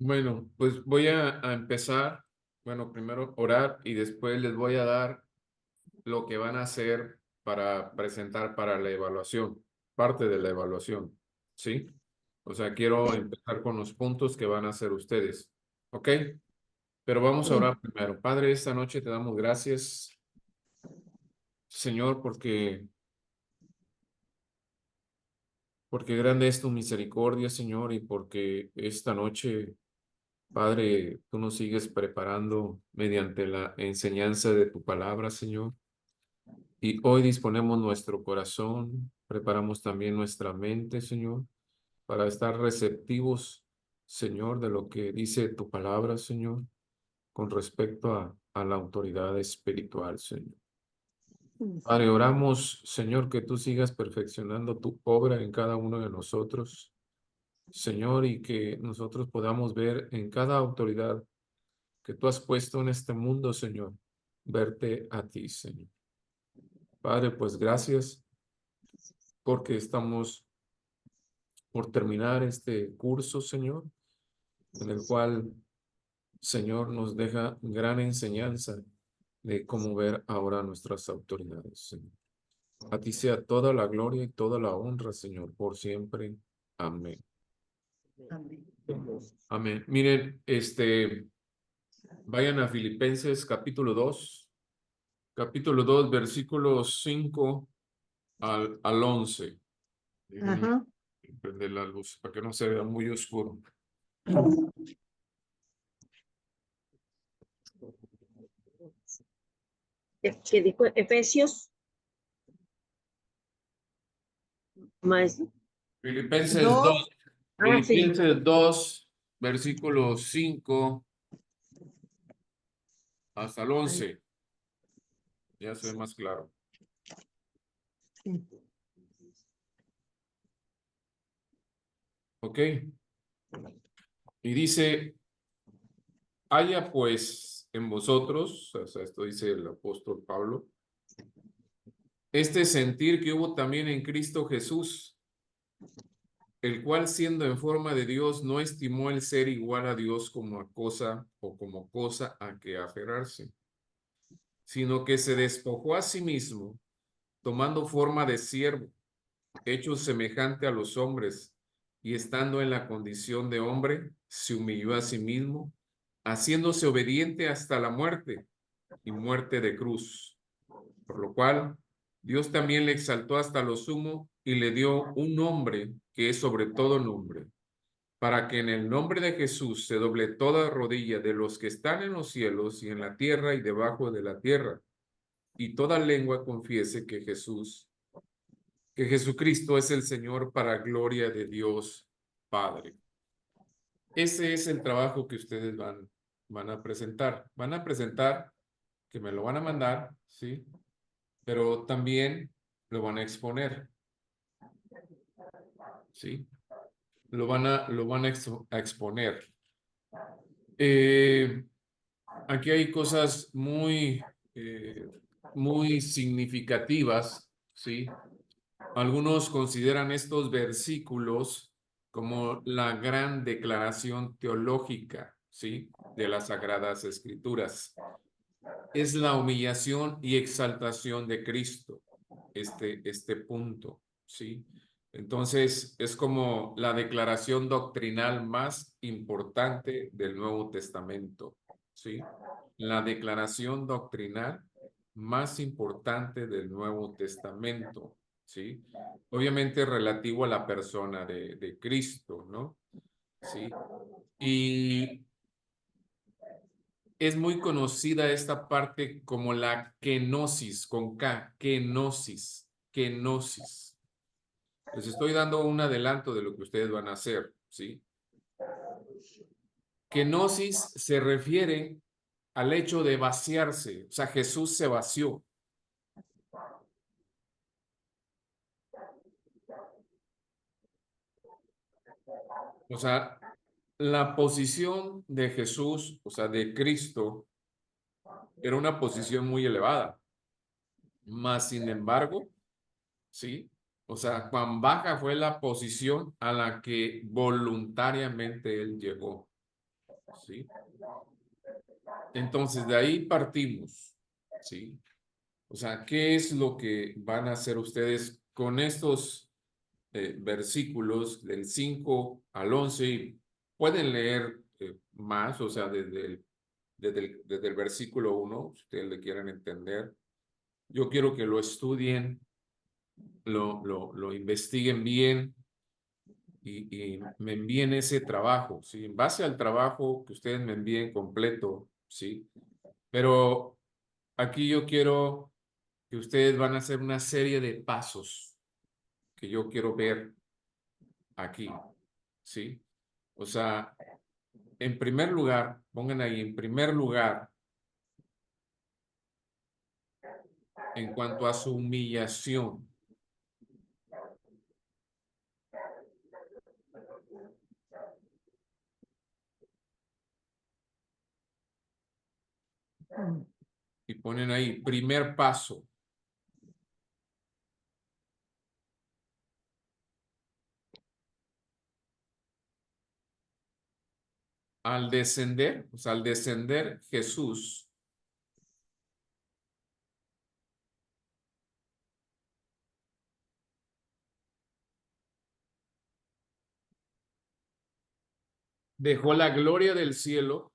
Bueno, pues voy a empezar, bueno, primero orar y después les voy a dar lo que van a hacer para presentar para la evaluación, parte de la evaluación, ¿sí? O sea, quiero Sí, empezar con los puntos que van a hacer ustedes, ¿ok? Pero vamos a sí, orar primero. Padre, esta noche te damos gracias, Señor, porque grande es tu misericordia, Señor, y porque esta noche Padre, tú nos sigues preparando mediante la enseñanza de tu palabra, Señor. Y hoy disponemos nuestro corazón, preparamos también nuestra mente, Señor, para estar receptivos, Señor, de lo que dice tu palabra, Señor, con respecto a la autoridad espiritual, Señor. Padre, oramos, Señor, que tú sigas perfeccionando tu obra en cada uno de nosotros, Señor, y que nosotros podamos ver en cada autoridad que tú has puesto en este mundo, Señor, verte a ti, Señor. Padre, pues gracias porque estamos por terminar este curso, Señor, en el cual, Señor, nos deja gran enseñanza de cómo ver ahora nuestras autoridades, Señor. A ti sea toda la gloria y toda la honra, Señor, por siempre. Amén. amén. Amén. Miren, vayan a Filipenses capítulo 2, versículos 5 al 11. Déjenme Ajá. prender la luz para que no se vea muy oscuro. ¿Qué dijo Efesios? Más Filipenses dos. 2, Ah, sí. Filipenses 2, versículos 5 hasta el Ay, 11. Ya se ve más claro. sí. ¿Ok? Y dice, haya pues en vosotros, o sea, esto dice el apóstol Pablo, este sentir que hubo también en Cristo Jesús, el cual siendo en forma de Dios no estimó el ser igual a Dios como a cosa o como cosa a que aferrarse, sino que se despojó a sí mismo, tomando forma de siervo, hecho semejante a los hombres, y estando en la condición de hombre, se humilló a sí mismo, haciéndose obediente hasta la muerte y muerte de cruz, por lo cual Dios también le exaltó hasta lo sumo y le dio un nombre que es sobre todo nombre, para que en el nombre de Jesús se doble toda rodilla de los que están en los cielos y en la tierra y debajo de la tierra, y toda lengua confiese que Jesucristo es el Señor para gloria de Dios Padre. Ese es el trabajo que ustedes van a presentar. Van a presentar, que me lo van a mandar, ¿sí? Pero también lo van a exponer, ¿sí? Lo van a exponer. Eh, Aquí hay cosas muy significativas, ¿sí? Algunos consideran estos versículos como la gran declaración teológica, ¿sí? De las Sagradas Escrituras. Es la humillación y exaltación de Cristo, este punto, ¿sí? Entonces, es como la declaración doctrinal más importante del Nuevo Testamento, ¿sí? La declaración doctrinal más importante del Nuevo Testamento, ¿sí? Obviamente relativo a la persona de Cristo, ¿no? Sí. Y es muy conocida esta parte como la kenosis, con K, kenosis, kenosis. Les estoy dando un adelanto de lo que ustedes van a hacer, ¿sí? Kenosis se refiere al hecho de vaciarse, o sea, Jesús se vació. O sea, la posición de Jesús, o sea, de Cristo, era una posición muy elevada. Más sin embargo, ¿sí? O sea, cuán baja fue la posición a la que voluntariamente él llegó. ¿sí? Entonces, de ahí partimos, ¿sí? O sea, ¿qué es lo que van a hacer ustedes con estos versículos del 5 al 11? Y pueden leer más, o sea, desde el versículo 1, si ustedes le quieren entender. Yo quiero que lo estudien, lo investiguen bien y me envíen ese trabajo, ¿sí? En base al trabajo que ustedes me envíen completo, ¿sí? Pero aquí yo quiero que ustedes van a hacer una serie de pasos que yo quiero ver aquí, ¿sí? O sea, en primer lugar, pongan ahí, en primer lugar, en cuanto a su humillación, y ponen ahí, primer paso, al descender, o sea, al descender Jesús, dejó la gloria del cielo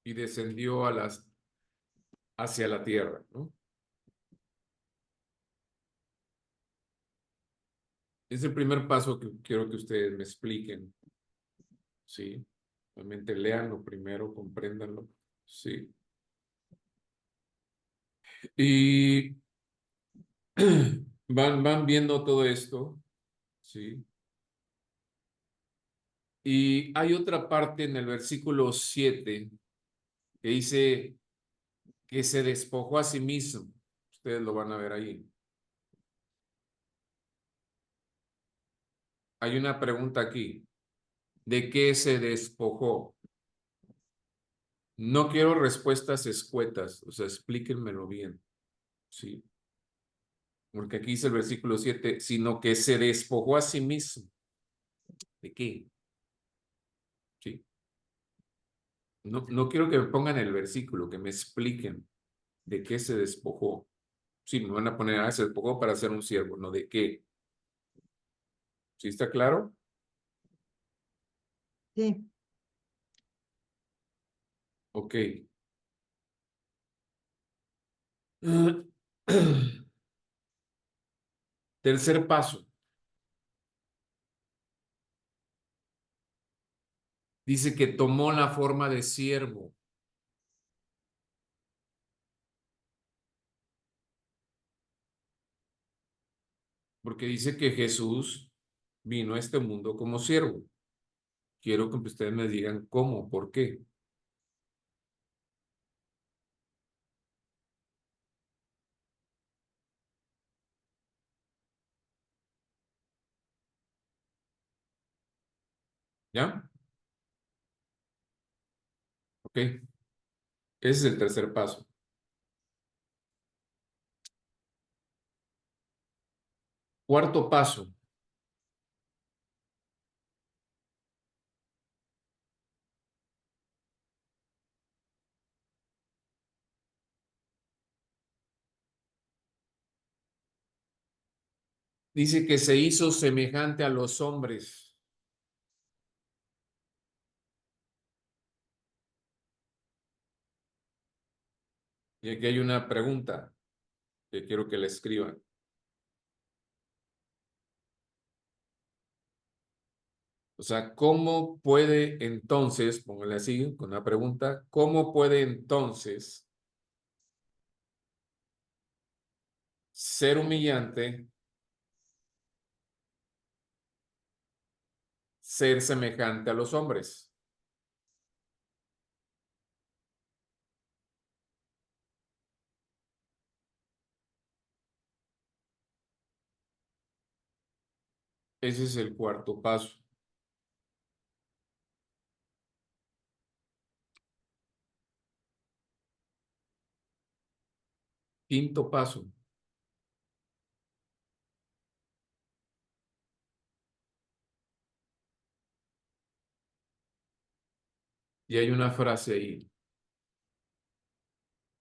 y descendió hacia la tierra, ¿no? Es el primer paso que quiero que ustedes me expliquen, ¿sí? Realmente léanlo primero, compréndanlo, ¿sí? Y van viendo todo esto, ¿sí? Y hay otra parte en el versículo 7 que dice que se despojó a sí mismo. Ustedes lo van a ver ahí. Hay una pregunta aquí. ¿De qué se despojó? No quiero respuestas escuetas, o sea, explíquenmelo bien, ¿sí? Porque aquí dice el versículo 7, sino que se despojó a sí mismo. ¿De qué? ¿Sí? No quiero que me pongan el versículo, que me expliquen de qué se despojó. Sí, me van a poner, se despojó para ser un siervo, no de qué. ¿Sí está claro? Sí, Ok. Tercer paso. Dice que tomó la forma de siervo, porque dice que Jesús vino a este mundo como siervo. Quiero que ustedes me digan cómo, por qué. ¿Ya? Ok. Ese es el tercer paso. Cuarto paso. Dice que se hizo semejante a los hombres. Y aquí hay una pregunta que quiero que le escriban. O sea, ¿cómo puede entonces, póngale así, con una pregunta, cómo puede entonces ser humillante, ser semejante a los hombres? Ese es el cuarto paso. Quinto paso. Y hay una frase ahí,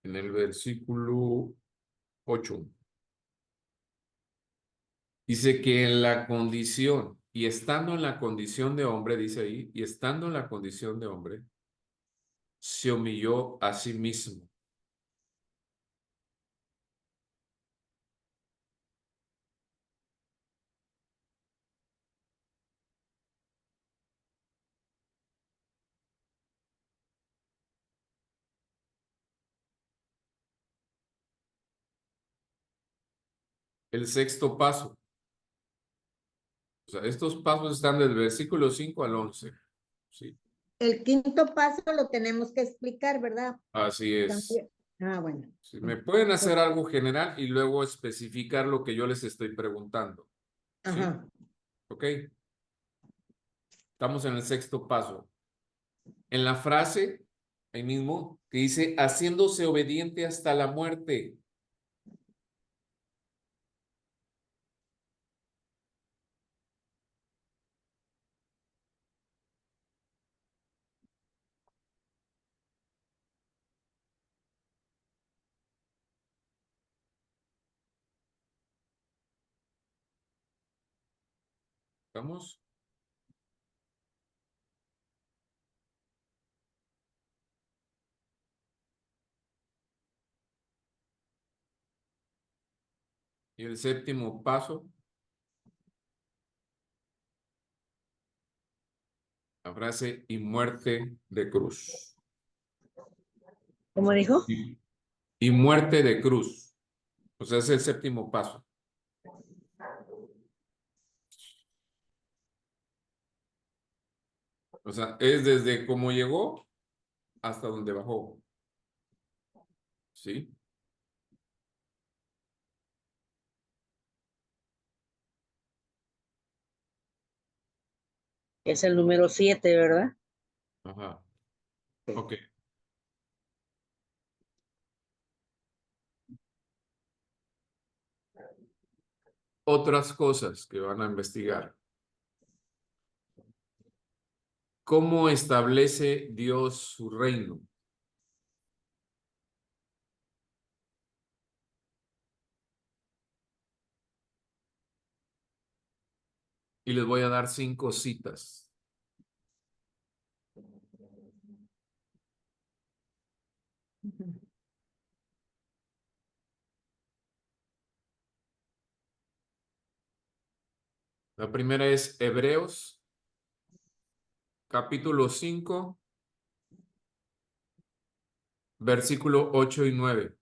en el versículo 8. Dice que en la condición, y estando en la condición de hombre, dice ahí, y estando en la condición de hombre, se humilló a sí mismo. El sexto paso. O sea, estos pasos están del versículo 5 al 11. Sí, El quinto paso lo tenemos que explicar, ¿verdad? así es. También. Ah, bueno. Sí, me pueden hacer algo general y luego especificar lo que yo les estoy preguntando. ¿Sí? Ajá. ¿Ok? Estamos en el sexto paso. En la frase, ahí mismo, que dice, haciéndose obediente hasta la muerte. ¿Estamos? Y el séptimo paso, la frase, y muerte de cruz. ¿Cómo dijo? Y muerte de cruz. O sea, es el séptimo paso. O sea, es desde cómo llegó hasta donde bajó. ¿Sí? Es el número 7, ¿verdad? Ajá. Ok. Otras cosas que van a investigar. ¿Cómo establece Dios su reino? Y les voy a dar 5 citas. La primera es Hebreos, capítulo 5, versículo 8 y 9.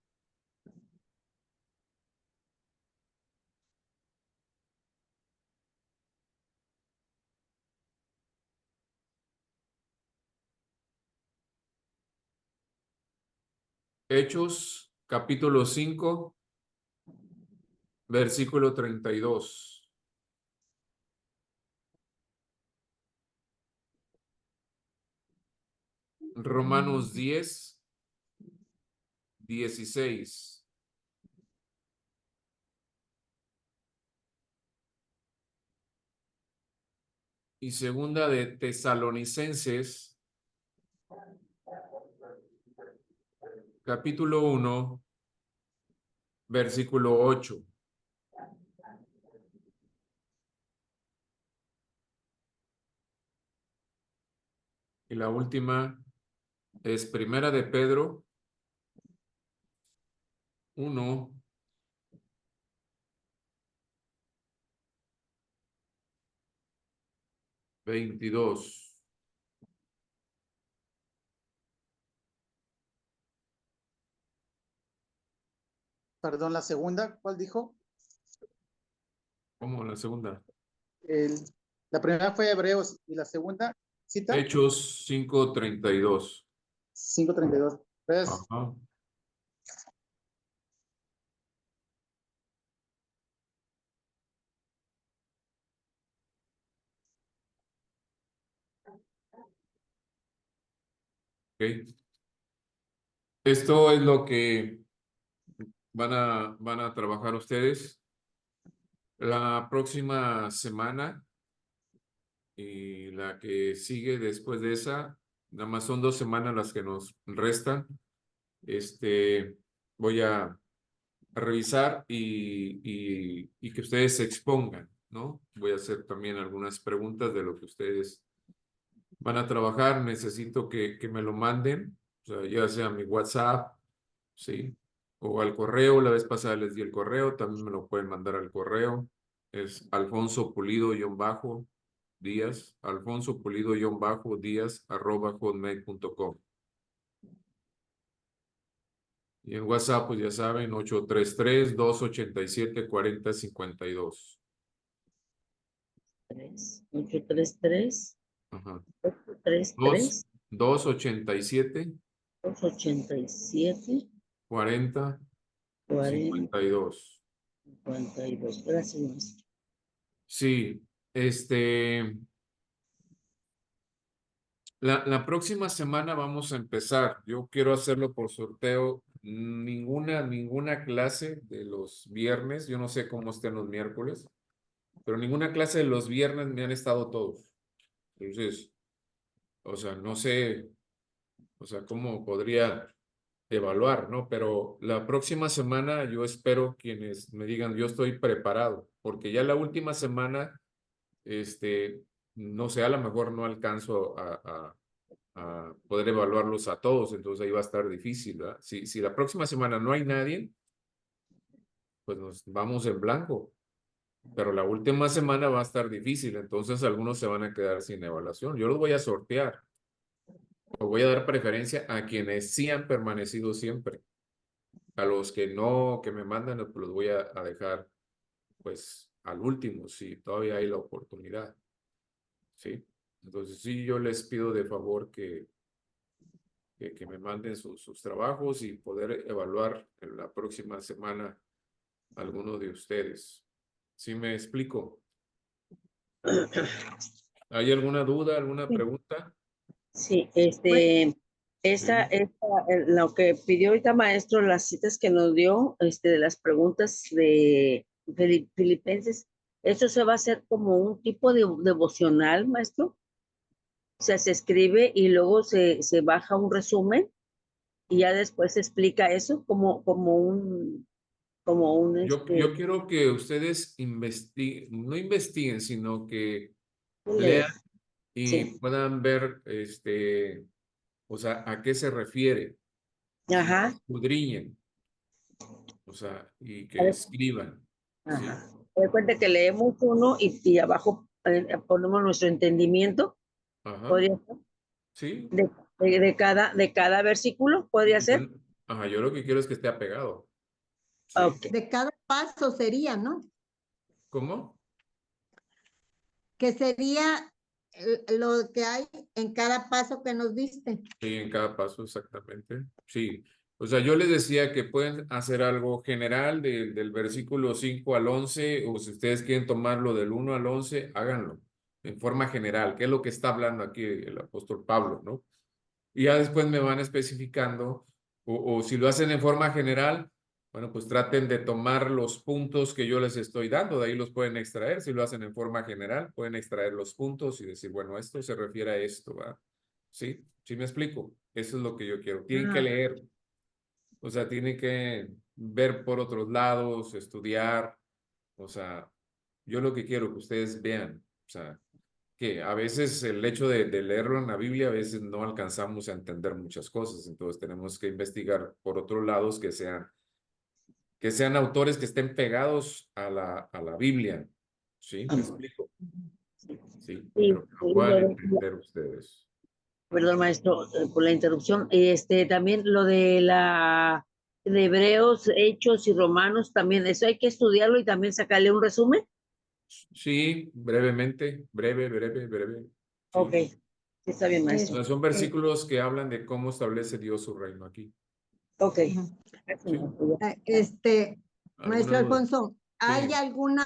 Hechos, capítulo 5, versículo 32. Romanos 10, 16. Y segunda de Tesalonicenses, capítulo 1, versículo 8. Y la última es primera de Pedro 1, 22. Perdón, la segunda, ¿cuál dijo? ¿Cómo la segunda? El, la primera fue Hebreos y la segunda cita, Hechos 5:32. 5:32. Pues, Ajá. Ok. Esto es lo que van a trabajar ustedes la próxima semana y la que sigue después de esa. nada más son 2 semanas las que nos restan. Voy a revisar y que ustedes se expongan, ¿no? Voy a hacer también algunas preguntas de lo que ustedes van a trabajar. Necesito que me lo manden, o sea, ya sea a mi WhatsApp, ¿sí? O al correo. La vez pasada les di el correo, también me lo pueden mandar al correo. Es Alfonso Pulido-Díaz, Alfonso Pulido-Díaz @hotmail.com. Y en WhatsApp, pues ya saben, 833-287-4052. 833 Ajá. 833 287 287 40 40 52. 52. Gracias, maestro. Sí, la próxima semana vamos a empezar. Yo quiero hacerlo por sorteo. Ninguna clase de los viernes. Yo no sé cómo estén los miércoles, pero ninguna clase de los viernes me han estado todos. Entonces, o sea, no sé, o sea, cómo podría evaluar, ¿no? Pero la próxima semana yo espero quienes me digan, yo estoy preparado, porque ya la última semana, no sé, a lo mejor no alcanzo a poder evaluarlos a todos, entonces ahí va a estar difícil, ¿verdad? Si la próxima semana no hay nadie, pues nos vamos en blanco, pero la última semana va a estar difícil, entonces algunos se van a quedar sin evaluación. Yo los voy a sortear, o voy a dar preferencia a quienes sí han permanecido siempre. A los que no, que me mandan, pues los voy a dejar, pues, al último, si todavía hay la oportunidad, ¿sí? Entonces, sí, yo les pido de favor que me manden sus trabajos y poder evaluar en la próxima semana alguno de ustedes. ¿Sí me explico? ¿Hay alguna duda, alguna pregunta? Sí, Pues, lo que pidió ahorita maestro, las citas que nos dio, de las preguntas de Filipenses, ¿eso se va a hacer como un tipo de devocional, maestro? O sea, se escribe y luego se baja un resumen y ya después se explica eso Yo quiero que ustedes no investiguen, sino que lean leer. y Sí, puedan ver, o sea, a qué se refiere, ¿sí? ajá, Escudriñen, o sea, y a que ver, escriban, ¿sí? ajá. Me cuenta que leemos uno y abajo ponemos nuestro entendimiento, Ajá, podría ser, sí. de cada versículo, podría ser. Ajá, yo lo que quiero es que esté apegado, ¿sí? Ok, de cada paso sería, ¿no? ¿Cómo? Que sería lo que hay en cada paso que nos diste. Sí, en cada paso, exactamente. Sí. O sea, yo les decía que pueden hacer algo general del versículo 5 al 11, o si ustedes quieren tomarlo del 1 al 11, háganlo en forma general, que es lo que está hablando aquí el apóstol Pablo, ¿no? Y ya después me van especificando, o si lo hacen en forma general, bueno, pues traten de tomar los puntos que yo les estoy dando, de ahí los pueden extraer. Si lo hacen en forma general, pueden extraer los puntos y decir, bueno, esto se refiere a esto, ¿va? ¿Sí? ¿Sí me explico? Eso es lo que yo quiero. Tienen que ah, leer, o sea, tienen que ver por otros lados, estudiar, o sea, yo lo que quiero que ustedes vean, o sea, que a veces el hecho de leerlo en la Biblia, a veces no alcanzamos a entender muchas cosas, entonces tenemos que investigar por otros lados que sean autores que estén pegados a la Biblia. ¿Sí? ¿Me explico? Sí, sí, pero que lo puedan entender ustedes. perdón, maestro, por la interrupción. También lo de Hebreos, Hechos y Romanos, también eso hay que estudiarlo y también sacarle un resumen. Sí, brevemente, breve. Ok, Sí. sí está bien, O maestro. sea, son versículos que hablan de cómo establece Dios su reino aquí. Ok. Ujú. Gracias, ¿Sí? maestro. ¿Alguna Maestro duda? Alfonso, ¿hay Sí. alguna,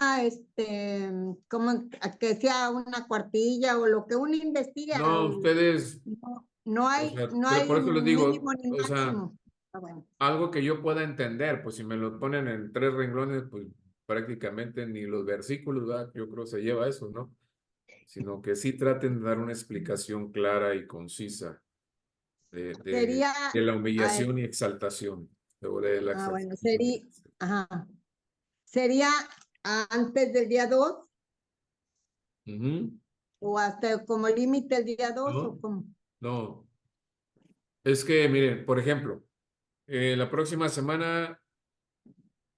como que sea una cuartilla o lo que uno investiga? No, ustedes, No, no o hay, sea, no pero hay por eso les digo, mínimo ni o sea, máximo. Ah, bueno. algo que yo pueda entender, pues si me lo ponen en 3 renglones, pues prácticamente ni los versículos, ¿verdad? Yo creo que se lleva eso, ¿no? Sino que sí traten de dar una explicación clara y concisa. Sería, de la a ver, humillación y exaltación. Luego de la bueno, exaltación. ajá, sería antes del día 2 Ujú. o hasta como límite el día 2 o No, como. no. Es que, miren, por ejemplo, la próxima semana,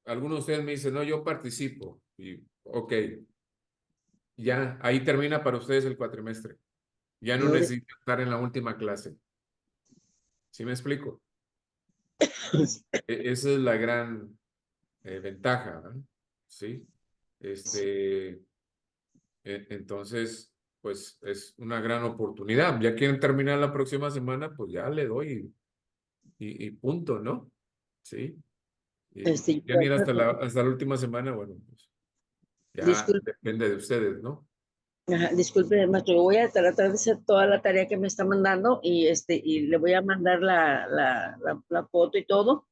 algunos de ustedes me dicen, no, yo participo. Y, ok, ya, ahí termina para ustedes el cuatrimestre. Ya no Gloria. necesitan estar en la última clase. ¿Sí me explico? Esa es la gran ventaja, ¿no? ¿Sí? Este, entonces, pues es una gran oportunidad. Ya quieren terminar la próxima semana, pues ya le doy y punto, ¿no? ¿Sí? Y Este, quieren ir hasta la última semana, bueno, pues ya disculpe, depende de ustedes, ¿no? ajá, disculpe, maestro, yo voy a tratar de hacer toda la tarea que me está mandando y le voy a mandar la foto y todo.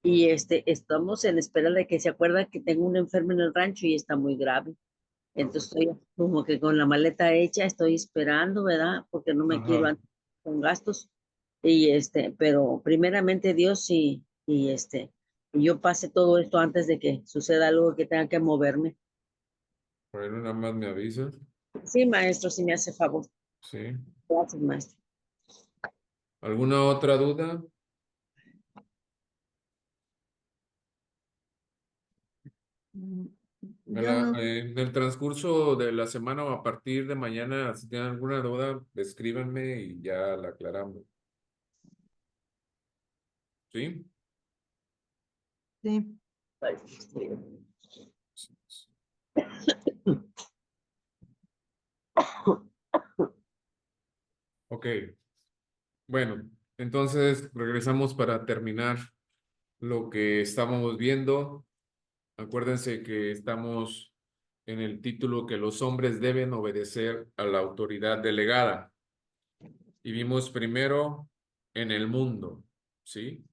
Y estamos en espera de que se acuerda que tengo un enfermo en el rancho y está muy grave. Entonces estoy como que con la maleta hecha, estoy esperando, ¿verdad? Porque no me quiero Ajá. andar con gastos. Y pero primeramente Dios y yo pase todo esto antes de que suceda algo que tenga que moverme. Bueno, nada más me avisa. Sí, maestro, si me hace favor. Sí. Gracias, maestro. ¿Alguna otra duda? Yo no. En el transcurso de la semana o a partir de mañana, si tienen alguna duda, escríbanme y ya la aclaramos. ¿Sí? Sí. Ay, Ok. Bueno, entonces regresamos para terminar lo que estábamos viendo. Acuérdense que estamos en el título que los hombres deben obedecer a la autoridad delegada. Y vimos primero en el mundo, ¿sí?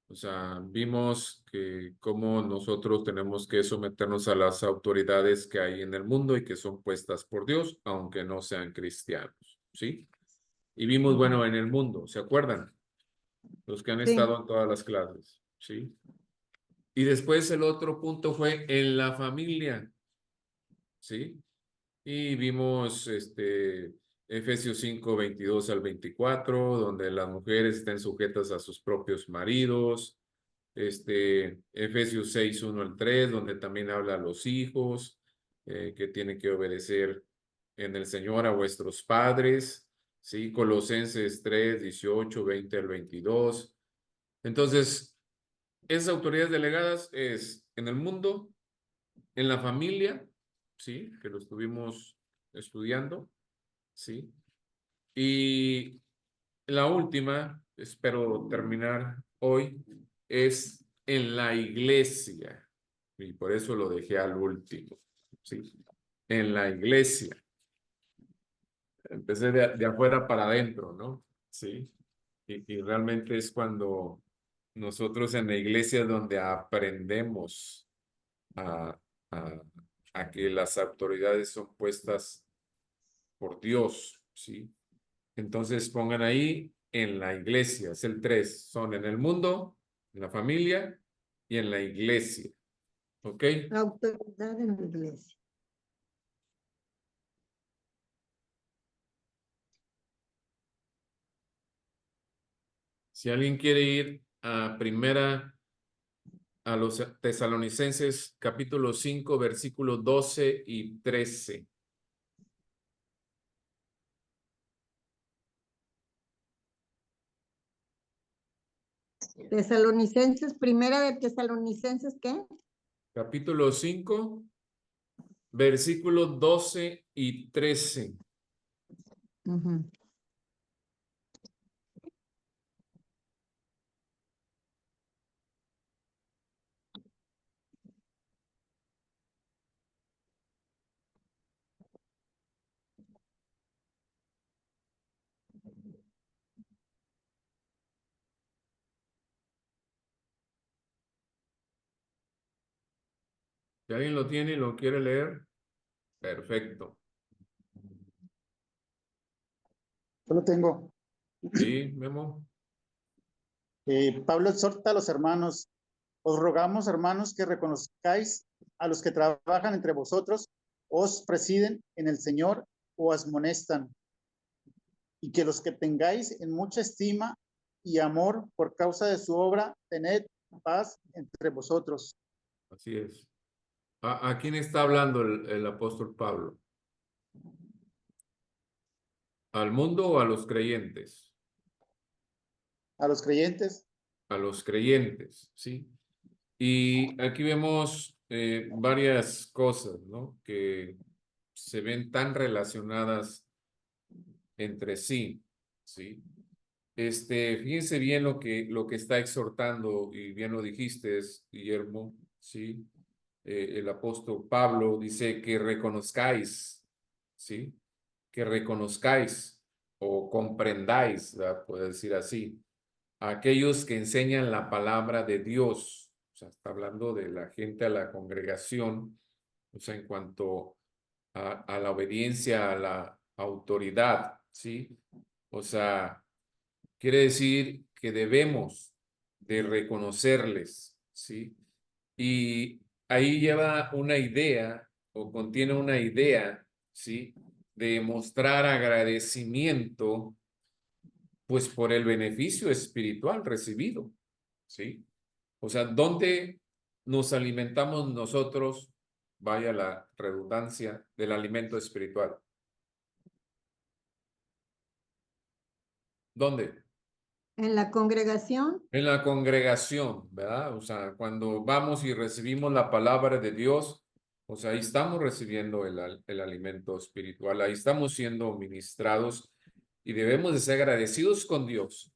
O sea, vimos que cómo nosotros tenemos que someternos a las autoridades que hay en el mundo y que son puestas por Dios, aunque no sean cristianos, ¿sí? Y vimos, bueno, en el mundo, ¿se acuerdan? Los que han Sí. estado en todas las clases, ¿sí? Y después el otro punto fue en la familia, ¿sí? Y vimos Efesios 5 22 al 24 donde las mujeres estén sujetas a sus propios maridos. Efesios 6 1 al 3 donde también habla a los hijos, que tienen que obedecer en el Señor a vuestros padres. ¿Sí? Colosenses 3 18 20 al 22. Entonces, esas autoridades delegadas es en el mundo, en la familia, ¿sí? Que lo estuvimos estudiando, ¿sí? Y la última, espero terminar hoy, es en la iglesia. Y por eso lo dejé al último, ¿sí? En la iglesia. Empecé de afuera para adentro, ¿no? Sí. Y realmente es cuando nosotros en la iglesia es donde aprendemos a, a, a que las autoridades son puestas por Dios, ¿sí? Entonces pongan ahí en la iglesia, es el 3, son en el mundo, en la familia y en la iglesia, ¿ok? La autoridad en la iglesia. Si alguien quiere ir a a los Tesalonicenses capítulo 5 versículos 12 y 13. Tesalonicenses, primera de Tesalonicenses, ¿qué? Capítulo 5 versículos 12 y 13. Ujú. Si alguien lo tiene y lo quiere leer, perfecto. Yo lo tengo. Sí, Memo. Pablo exhorta a los hermanos, os rogamos, hermanos, que reconozcáis a los que trabajan entre vosotros, os presiden en el Señor o amonestan, y que los que tengáis en mucha estima y amor por causa de su obra, tened paz entre vosotros. Así es. ¿A quién está hablando el apóstol Pablo? ¿Al mundo o a los creyentes? A los creyentes, A los creyentes, ¿sí? Y aquí vemos varias cosas, ¿no? Que se ven tan relacionadas entre sí, ¿sí? Fíjense bien lo que está exhortando, y bien lo dijiste, Guillermo, ¿sí? El apóstol Pablo dice que reconozcáis, ¿sí? Que reconozcáis o comprendáis, ¿verdad? Puede decir así, a aquellos que enseñan la palabra de Dios. O sea, está hablando de la gente, a la congregación, o sea, en cuanto a la obediencia a la autoridad, ¿sí? O sea, quiere decir que debemos de reconocerles, ¿sí? Y ahí lleva una idea o contiene una idea, ¿sí? De mostrar agradecimiento, pues por el beneficio espiritual recibido, ¿sí? O sea, ¿dónde nos alimentamos nosotros, vaya la redundancia, del alimento espiritual? ¿Dónde? En la congregación, En la congregación, ¿verdad? O sea, cuando vamos y recibimos la palabra de Dios, o sea, ahí estamos recibiendo el alimento espiritual, ahí estamos siendo ministrados y debemos de ser agradecidos con Dios.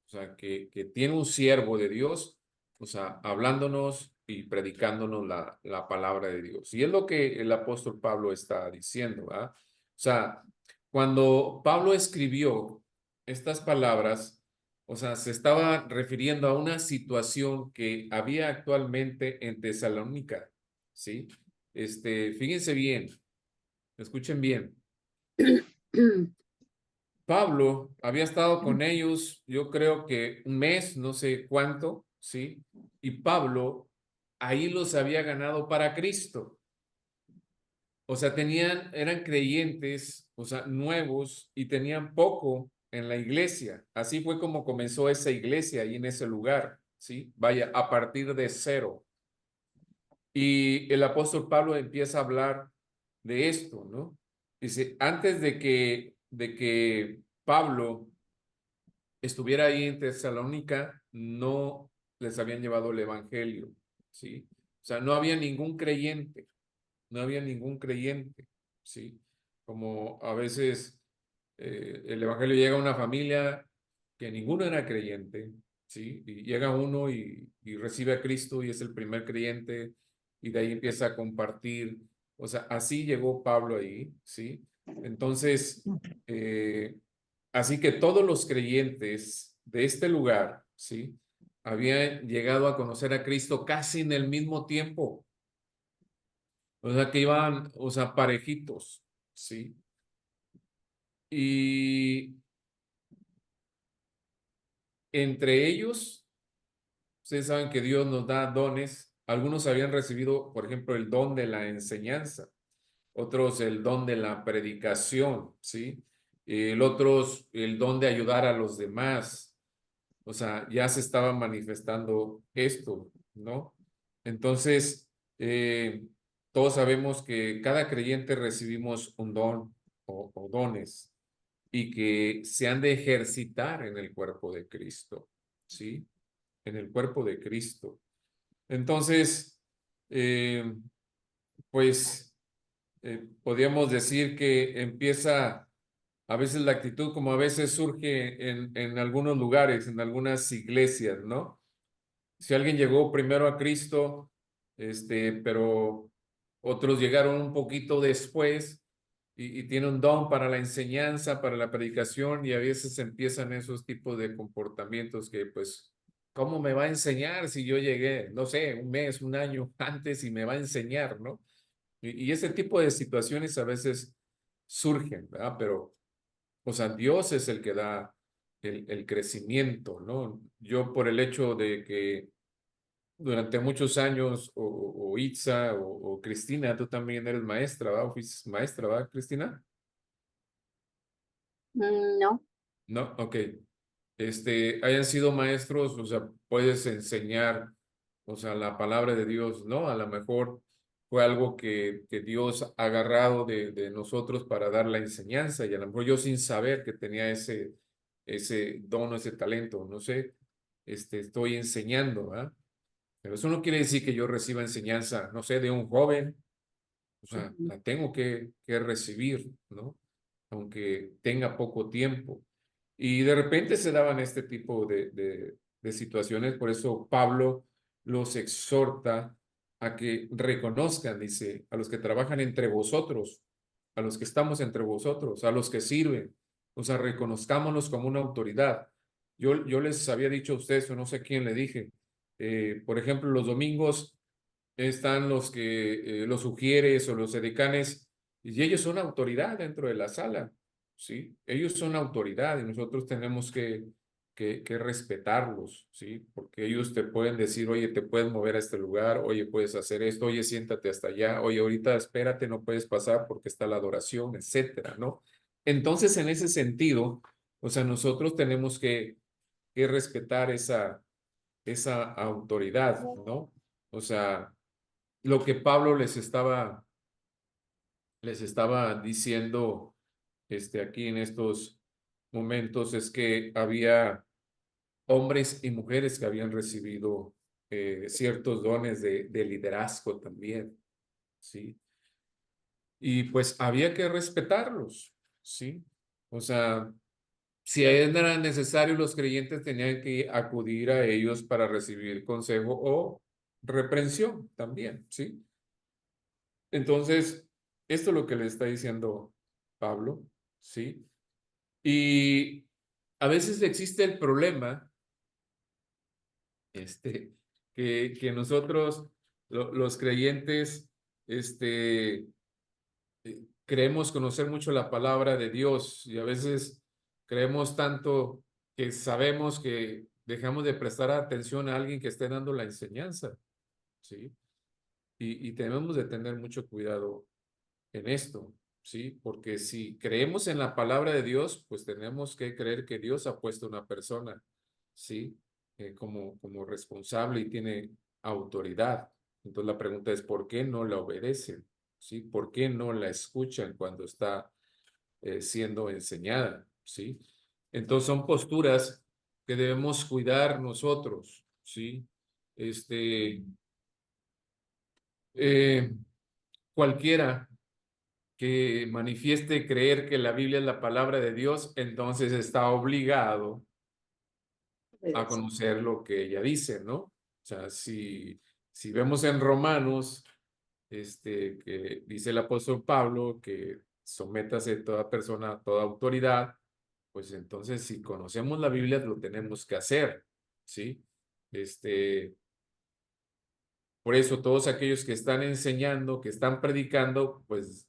O sea, que tiene un siervo de Dios, o sea, hablándonos y predicándonos la palabra de Dios. Y es lo que el apóstol Pablo está diciendo, ¿verdad? O sea, cuando Pablo escribió estas palabras, o sea, se estaba refiriendo a una situación que había actualmente en Tesalónica, ¿sí? Fíjense bien, escuchen bien. Pablo había estado con ellos, yo creo que un mes, no sé cuánto, ¿sí? Y Pablo ahí los había ganado para Cristo. O sea, eran creyentes, o sea, nuevos y tenían poco en la iglesia. Así fue como comenzó esa iglesia ahí en ese lugar, ¿sí? Vaya, a partir de cero. Y el apóstol Pablo empieza a hablar de esto, ¿no? Dice, antes de que Pablo estuviera ahí en Tesalónica, no les habían llevado el evangelio, ¿sí? O sea, no había ningún creyente, no había ningún creyente, ¿sí? Como a veces el evangelio llega a una familia que ninguno era creyente, ¿sí? Y llega uno y recibe a Cristo y es el primer creyente y de ahí empieza a compartir. O sea, así llegó Pablo ahí, ¿sí? Entonces, así que todos los creyentes de este lugar, ¿sí? Habían llegado a conocer a Cristo casi en el mismo tiempo. O sea, que iban, o sea, parejitos, ¿sí? Y entre ellos, ustedes saben que Dios nos da dones. Algunos habían recibido, por ejemplo, el don de la enseñanza, otros el don de la predicación, ¿sí? Otros el don de ayudar a los demás. O sea, ya se estaba manifestando esto, ¿no? Entonces, todos sabemos que cada creyente recibimos un don o dones y que se han de ejercitar en el cuerpo de Cristo, ¿sí? En el cuerpo de Cristo. Entonces, pues, podríamos decir que empieza a veces la actitud como a veces surge en algunos lugares, en algunas iglesias, ¿no? Si alguien llegó primero a Cristo, pero otros llegaron un poquito después y tiene un don para la enseñanza, para la predicación y a veces empiezan esos tipos de comportamientos que pues, ¿cómo me va a enseñar si yo llegué, no sé, un mes, un año antes y me va a enseñar, ¿no? Y ese tipo de situaciones a veces surgen, ¿verdad? Pero, o sea, Dios es el que da el crecimiento, ¿no? Yo por el hecho de que durante muchos años, o Itza, o Cristina, tú también eres maestra, ¿va? Fuiste maestra, ¿va, Cristina? No, No, ok. Hayan sido maestros, o sea, puedes enseñar, o sea, la palabra de Dios, ¿no? A lo mejor fue algo que Dios ha agarrado de nosotros para dar la enseñanza, y a lo mejor yo sin saber que tenía ese don, ese talento, no sé, estoy enseñando, ¿ah? Pero eso no quiere decir que yo reciba enseñanza, no sé, de un joven, o sea, la tengo que recibir, ¿no? Aunque tenga poco tiempo. Y de repente se daban este tipo de situaciones, por eso Pablo los exhorta a que reconozcan, dice, a los que trabajan entre vosotros, a los que estamos entre vosotros, a los que sirven, o sea, reconozcámonos como una autoridad. Yo les había dicho a ustedes, o no sé quién le dije, por ejemplo, los domingos están los ujieres o los edecanes, y ellos son autoridad dentro de la sala, ¿sí? Ellos son autoridad y nosotros tenemos que respetarlos, ¿sí? Porque ellos te pueden decir, oye, te puedes mover a este lugar, oye, puedes hacer esto, oye, siéntate hasta allá, oye, ahorita espérate, no puedes pasar porque está la adoración, etcétera, ¿no? Entonces, en ese sentido, o sea, nosotros tenemos que respetar esa autoridad, ¿no? O sea, lo que Pablo les estaba diciendo aquí en estos momentos es que había hombres y mujeres que habían recibido ciertos dones de liderazgo también, ¿sí? Y pues había que respetarlos, ¿sí? O sea, si era necesario, los creyentes tenían que acudir a ellos para recibir consejo o reprensión también, ¿sí? Entonces, esto es lo que le está diciendo Pablo, ¿sí? Y a veces existe el problema, que nosotros, los creyentes, creemos conocer mucho la palabra de Dios, y a veces creemos tanto que sabemos que dejamos de prestar atención a alguien que esté dando la enseñanza, ¿sí? Y tenemos de tener mucho cuidado en esto, ¿sí? Porque si creemos en la palabra de Dios, pues tenemos que creer que Dios ha puesto una persona, ¿sí? Como responsable y tiene autoridad. Entonces la pregunta es, ¿por qué no la obedecen? ¿Sí? ¿Por qué no la escuchan cuando está siendo enseñada? ¿Sí? Entonces son posturas que debemos cuidar nosotros, ¿sí? Eh, Cualquiera que manifieste creer que la Biblia es la palabra de Dios, entonces está obligado a conocer lo que ella dice, ¿no? O sea, si vemos en Romanos, que dice el apóstol Pablo que sométase toda persona a toda autoridad, pues entonces si conocemos la Biblia lo tenemos que hacer, ¿sí? Por eso todos aquellos que están enseñando, que están predicando, pues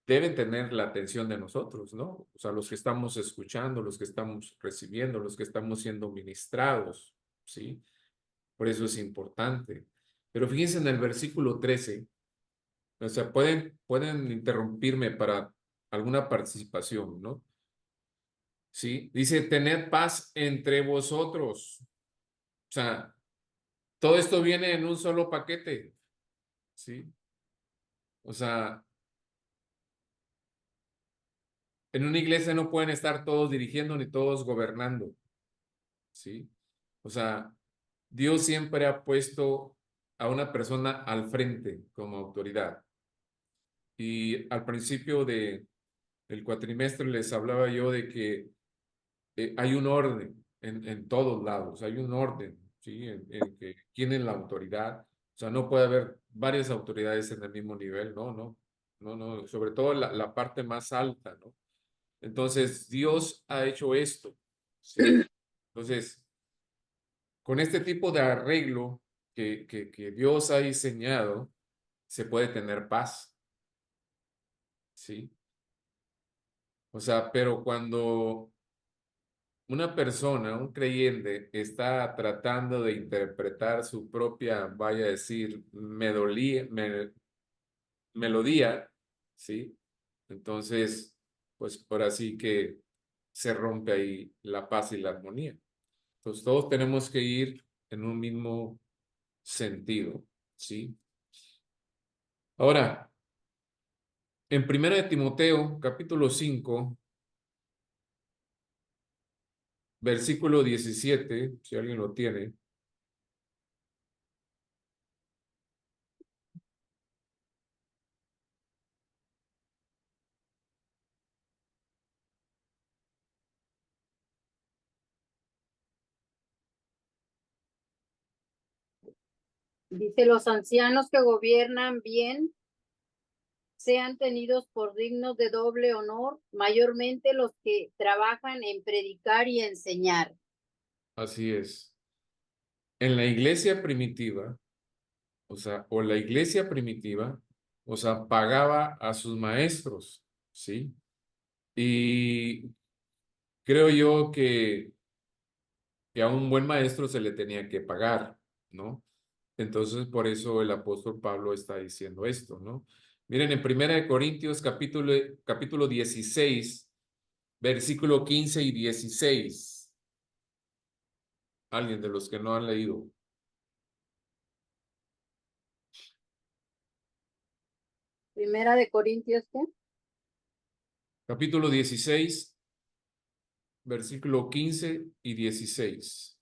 deben tener la atención de nosotros, ¿no? O sea, los que estamos escuchando, los que estamos recibiendo, los que estamos siendo ministrados, ¿sí? Por eso es importante. Pero fíjense en el versículo 13, o sea, pueden interrumpirme para alguna participación, ¿no? Sí, dice, tened paz entre vosotros. O sea, todo esto viene en un solo paquete, ¿sí? O sea, en una iglesia no pueden estar todos dirigiendo ni todos gobernando, ¿sí? O sea, Dios siempre ha puesto a una persona al frente como autoridad. Y al principio del cuatrimestre les hablaba yo de que hay un orden en todos lados, hay un orden, ¿sí? En que tienen la autoridad. O sea, no puede haber varias autoridades en el mismo nivel, no, sobre todo la parte más alta, ¿no? Entonces, Dios ha hecho esto, ¿sí? Entonces, con este tipo de arreglo que Dios ha diseñado, se puede tener paz, ¿sí? O sea, pero cuando una persona, un creyente, está tratando de interpretar su propia, vaya a decir, melodía, ¿sí? Entonces, pues ahora sí que se rompe ahí la paz y la armonía. Entonces, todos tenemos que ir en un mismo sentido, ¿sí? Ahora, en 1 de Timoteo, capítulo 5, versículo 17, si alguien lo tiene. Dice, los ancianos que gobiernan bien sean tenidos por dignos de doble honor, mayormente los que trabajan en predicar y enseñar. Así es. En la iglesia primitiva, o la iglesia primitiva, pagaba a sus maestros, ¿sí? Y creo yo que a un buen maestro se le tenía que pagar, ¿no? Entonces, por eso el apóstol Pablo está diciendo esto, ¿no? Miren, en 1 Corintios capítulo 16, versículo 15 y 16. Alguien de los que no han leído. Primera de Corintios, ¿qué? Capítulo 16, versículo 15 y 16.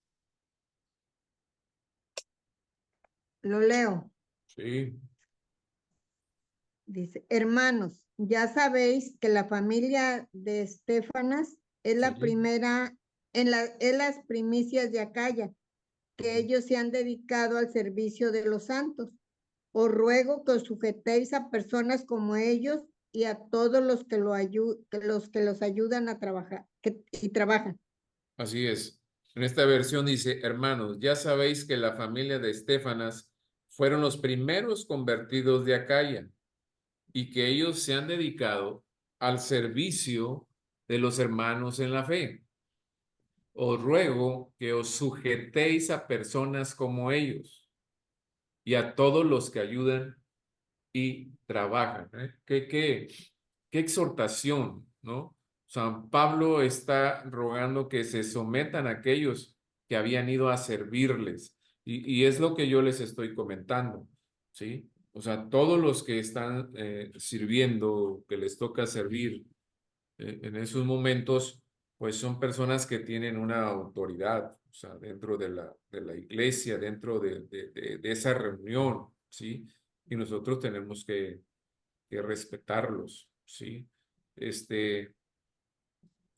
Lo leo. Sí, Dice, hermanos, ya sabéis que la familia de Estefanas es la sí. primera, es las primicias de Acaya, que ellos se han dedicado al servicio de los santos. Os ruego que os sujetéis a personas como ellos y a todos los que, los ayudan a trabajar y trabajan. Así es. En esta versión dice, hermanos, ya sabéis que la familia de Estefanas fueron los primeros convertidos de Acaya y que ellos se han dedicado al servicio de los hermanos en la fe. Os ruego que os sujetéis a personas como ellos y a todos los que ayudan y trabajan. Qué exhortación, ¿no? San Pablo está rogando que se sometan a aquellos que habían ido a servirles. Y es lo que yo les estoy comentando, ¿sí? O sea, todos los que están sirviendo, que les toca servir en esos momentos, pues son personas que tienen una autoridad, o sea, dentro de la iglesia, dentro de esa reunión, ¿sí? Y nosotros tenemos que respetarlos, ¿sí?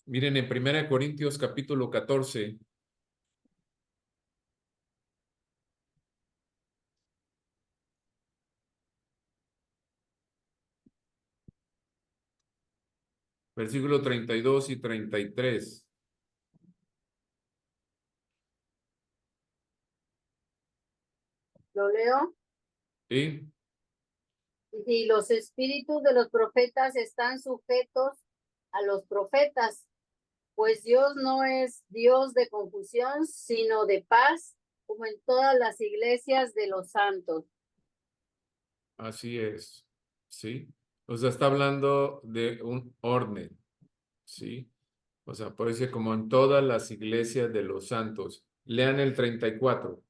Miren, en 1 Corintios capítulo 14, versículo 32 y 33, Lo leo. ¿sí? Y los espíritus de los profetas están sujetos a los profetas, pues Dios no es Dios de confusión, sino de paz, como en todas las iglesias de los santos. Así es, ¿sí? O sea, está hablando de un orden, ¿sí? O sea, puede ser como en todas las iglesias de los santos. Lean el 34.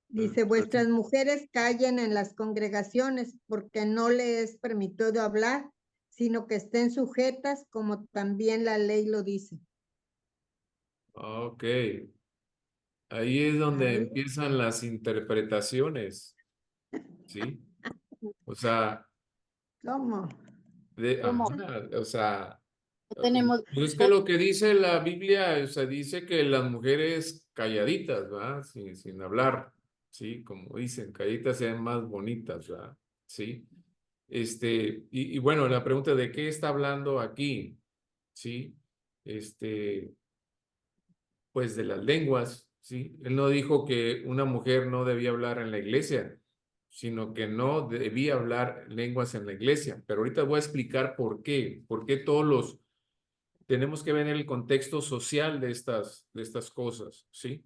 Dice, vuestras mujeres callen en las congregaciones porque no les es permitido hablar, sino que estén sujetas como también la ley lo dice. Ok. Ahí es donde Ahí. empiezan las interpretaciones, ¿sí? O sea, ¿Cómo? ¿Cómo? o sea, Tenemos pues es que lo que dice la Biblia, o sea, dice que las mujeres calladitas, ¿verdad? Sin hablar, ¿sí? Como dicen, calladitas sean más bonitas, ¿verdad? ¿Sí? Y bueno, la pregunta de qué está hablando aquí, ¿sí? Pues de las lenguas, ¿sí? Él no dijo que una mujer no debía hablar en la iglesia, sino que no debía hablar lenguas en la iglesia. Pero ahorita voy a explicar por qué todos los tenemos que ver el contexto social de estas cosas, ¿sí?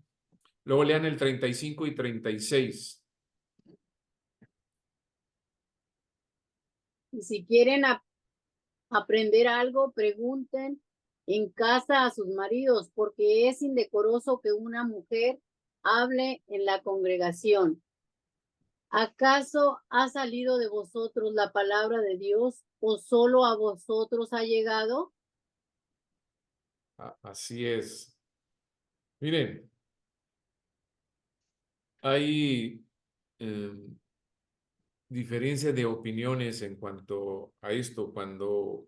Luego lean el 35 y 36. Y si quieren aprender algo, pregunten en casa a sus maridos, porque es indecoroso que una mujer hable en la congregación. ¿Acaso ha salido de vosotros la palabra de Dios o solo a vosotros ha llegado? Así es. Miren, hay diferencias de opiniones en cuanto a esto, cuando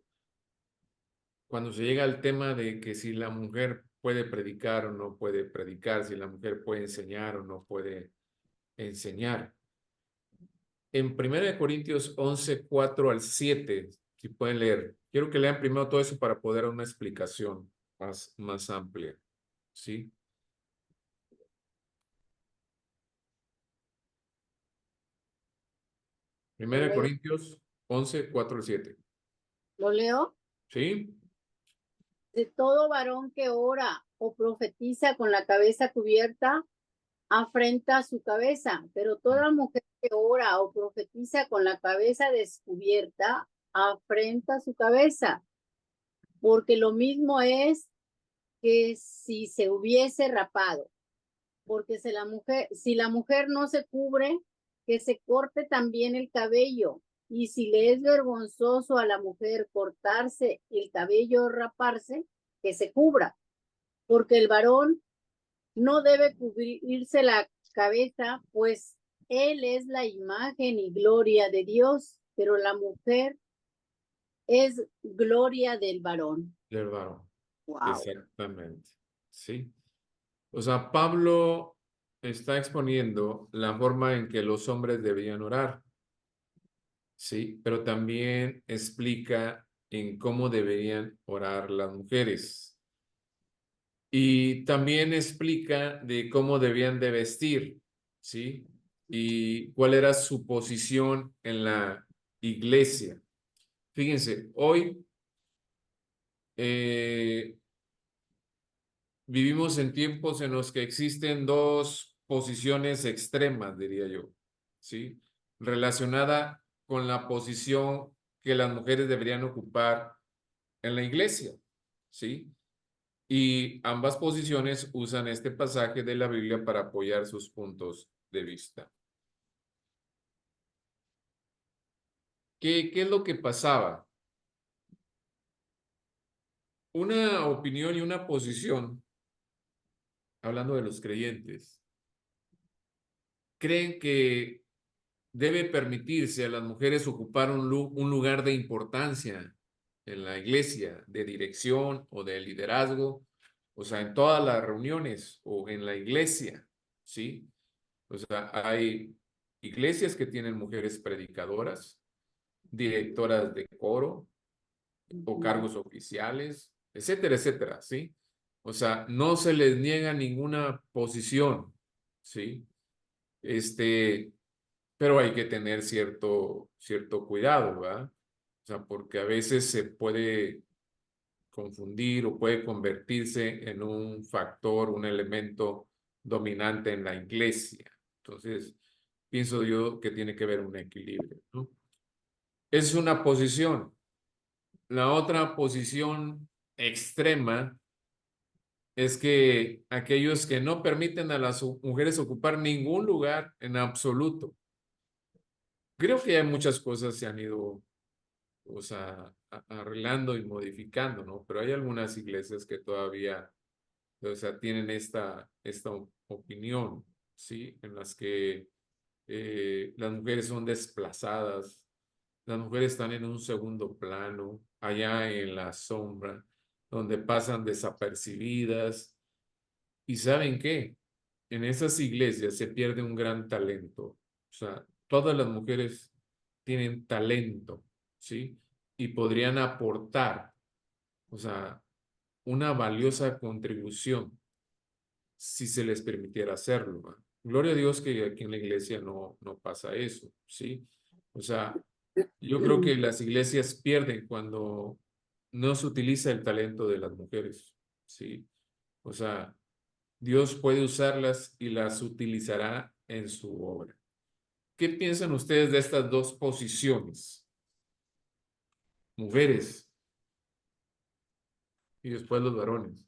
se llega al tema de que si la mujer puede predicar o no puede predicar, si la mujer puede enseñar o no puede enseñar. En 1 Corintios 11, 4 al 7, si pueden leer. Quiero que lean primero todo eso para poder dar una explicación más amplia, ¿sí? ¿Lo 1 leo? Corintios 11, 4 al 7, ¿Lo leo? ¿sí? De todo varón que ora o profetiza con la cabeza cubierta, afrenta su cabeza, pero toda mujer que ora o profetiza con la cabeza descubierta, afrenta su cabeza, porque lo mismo es que si se hubiese rapado, porque si la mujer no se cubre, que se corte también el cabello, y si le es vergonzoso a la mujer cortarse el cabello o raparse, que se cubra, porque el varón no debe cubrirse la cabeza, pues él es la imagen y gloria de Dios, pero la mujer es gloria del varón. Del varón. Wow. Exactamente, ¿sí? O sea, Pablo está exponiendo la forma en que los hombres deberían orar, ¿sí? Pero también explica en cómo deberían orar las mujeres. Y también explica de cómo debían de vestir, ¿sí? Y cuál era su posición en la iglesia. Fíjense, hoy vivimos en tiempos en los que existen dos posiciones extremas, diría yo, ¿sí? Relacionada con la posición que las mujeres deberían ocupar en la iglesia, ¿sí? Y ambas posiciones usan este pasaje de la Biblia para apoyar sus puntos de vista. ¿Qué es lo que pasaba? Una opinión y una posición, hablando de los creyentes, creen que debe permitirse a las mujeres ocupar un lugar de importancia en la iglesia, de dirección o de liderazgo, o sea, en todas las reuniones o en la iglesia, ¿sí? O sea, hay iglesias que tienen mujeres predicadoras, directoras de coro o cargos oficiales, etcétera, etcétera, ¿sí? O sea, no se les niega ninguna posición, ¿sí? Pero hay que tener cierto cuidado, ¿verdad? O sea, porque a veces se puede confundir o puede convertirse en un factor, un elemento dominante en la iglesia. Entonces, pienso yo que tiene que haber un equilibrio, ¿no? Es una posición. La otra posición extrema es que aquellos que no permiten a las mujeres ocupar ningún lugar en absoluto. Creo que hay muchas cosas se han ido, o sea, arreglando y modificando, ¿no? Pero hay algunas iglesias que todavía, o sea, tienen esta opinión, ¿sí? En las que las mujeres son desplazadas, las mujeres están en un segundo plano, allá en la sombra, donde pasan desapercibidas. ¿Y saben qué? En esas iglesias se pierde un gran talento. O sea, todas las mujeres tienen talento, ¿sí? Y podrían aportar, o sea, una valiosa contribución si se les permitiera hacerlo, ¿va? Gloria a Dios que aquí en la iglesia no pasa eso, ¿sí? O sea, yo creo que las iglesias pierden cuando no se utiliza el talento de las mujeres, ¿sí? O sea, Dios puede usarlas y las utilizará en su obra. ¿Qué piensan ustedes de estas dos posiciones? Mujeres y después los varones.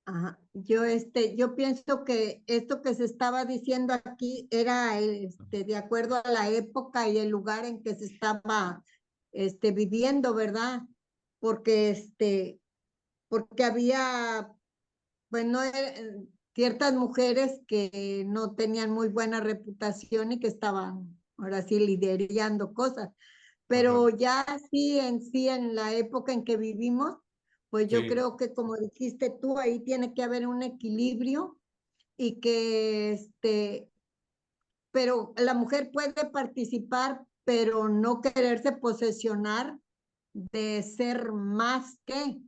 Ajá. Yo pienso que esto que se estaba diciendo aquí era de acuerdo a la época y el lugar en que se estaba viviendo, ¿verdad? Porque porque había, bueno, ciertas mujeres que no tenían muy buena reputación y que estaban ahora sí liderando cosas. Ajá. Pero ya sí, en la época en que vivimos, pues yo Sí, creo que como dijiste tú, ahí tiene que haber un equilibrio y que pero la mujer puede participar, pero no quererse posesionar de ser más que,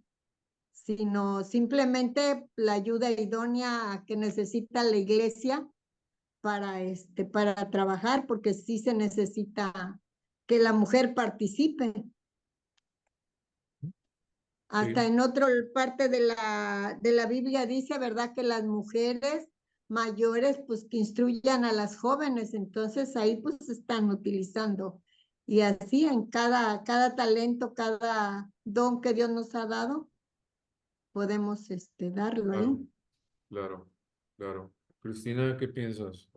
sino simplemente la ayuda idónea que necesita la iglesia para trabajar, porque sí se necesita que la mujer participe. Hasta sí, en otra parte de la Biblia dice, ¿verdad? Que las mujeres mayores, pues que instruyan a las jóvenes, entonces ahí pues están utilizando. Y así en cada talento, cada don que Dios nos ha dado, podemos darlo ahí. claro, claro, claro. Cristina, ¿qué piensas?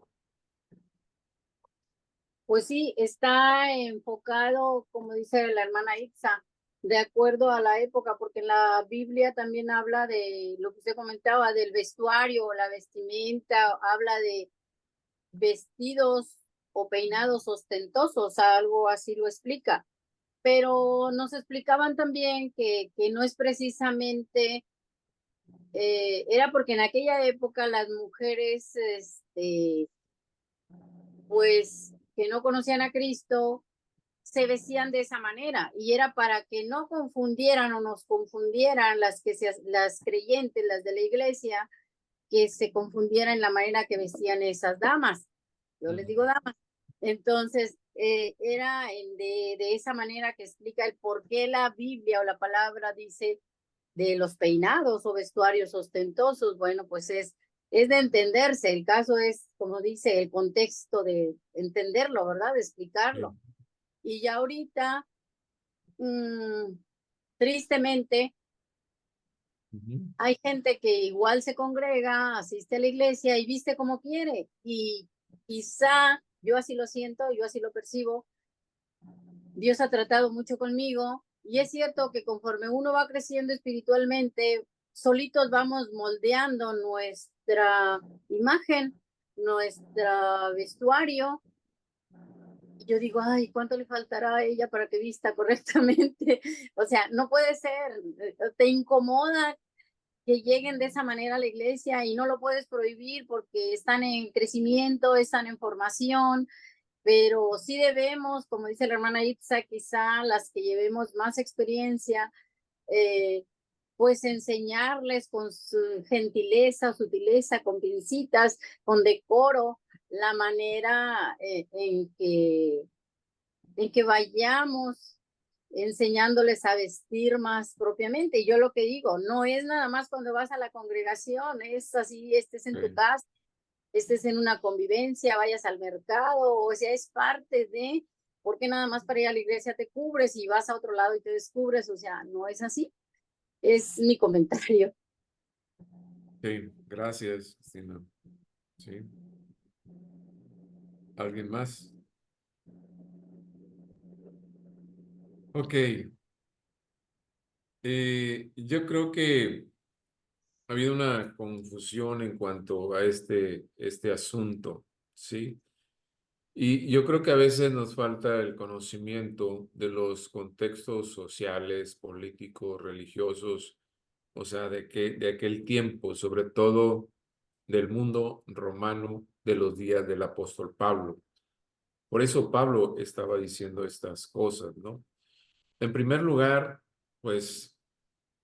Pues sí, está enfocado, como dice la hermana Itza, de acuerdo a la época, porque en la Biblia también habla de lo que usted comentaba, del vestuario, la vestimenta, habla de vestidos o peinados ostentosos, algo así lo explica. Pero nos explicaban también que no es precisamente, era porque en aquella época las mujeres, pues, que no conocían a Cristo, se vestían de esa manera y era para que no confundieran o nos confundieran las creyentes, las de la iglesia, que se confundieran en la manera que vestían esas damas. Yo les digo damas. Entonces, era de esa manera que explica el por qué la Biblia o la palabra dice de los peinados o vestuarios ostentosos. Bueno, pues es de entenderse. El caso es, como dice, el contexto de entenderlo, ¿verdad? De explicarlo. Sí. Y ya ahorita, tristemente, Ujú. hay gente que igual se congrega, asiste a la iglesia y viste como quiere. Y quizá, yo así lo siento, yo así lo percibo, Dios ha tratado mucho conmigo y es cierto que conforme uno va creciendo espiritualmente, solitos vamos moldeando nuestra imagen, nuestro vestuario. Y yo digo, ay, ¿cuánto le faltará a ella para que vista correctamente? O sea, no puede ser, te incomoda que lleguen de esa manera a la iglesia y no lo puedes prohibir porque están en crecimiento, están en formación, pero sí debemos, como dice la hermana Itza, quizá las que llevemos más experiencia, pues enseñarles con su gentileza, sutileza, con pincitas, con decoro, la manera en que vayamos enseñándoles a vestir más propiamente. Y yo lo que digo, no es nada más cuando vas a la congregación, es así, estés en tu Sí, casa, estés en una convivencia, vayas al mercado, o sea, es parte de, porque nada más para ir a la iglesia te cubres y vas a otro lado y te descubres, o sea, no es así. Es mi comentario. sí, gracias, Cristina. Sí. ¿Alguien más? Ok. Yo creo que ha habido una confusión en cuanto a este asunto, ¿sí? Y yo creo que a veces nos falta el conocimiento de los contextos sociales, políticos, religiosos, o sea, de aquel tiempo, sobre todo del mundo romano de los días del apóstol Pablo. Por eso Pablo estaba diciendo estas cosas, ¿no? En primer lugar, pues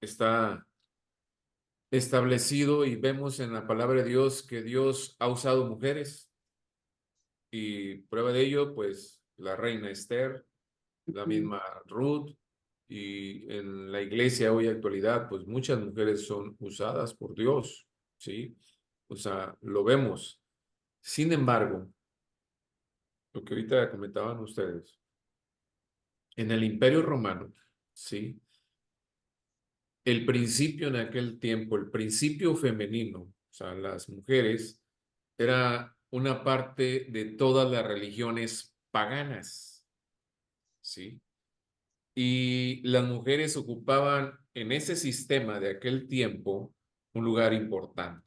está establecido y vemos en la palabra de Dios que Dios ha usado mujeres y prueba de ello, pues la reina Esther, la misma Ruth y en la iglesia hoy actualidad, pues muchas mujeres son usadas por Dios, ¿sí? O sea, lo vemos. Sin embargo, lo que ahorita comentaban ustedes, en el Imperio Romano, ¿sí? El principio en aquel tiempo, el principio femenino, o sea, las mujeres, era una parte de todas las religiones paganas, ¿sí? Y las mujeres ocupaban en ese sistema de aquel tiempo un lugar importante.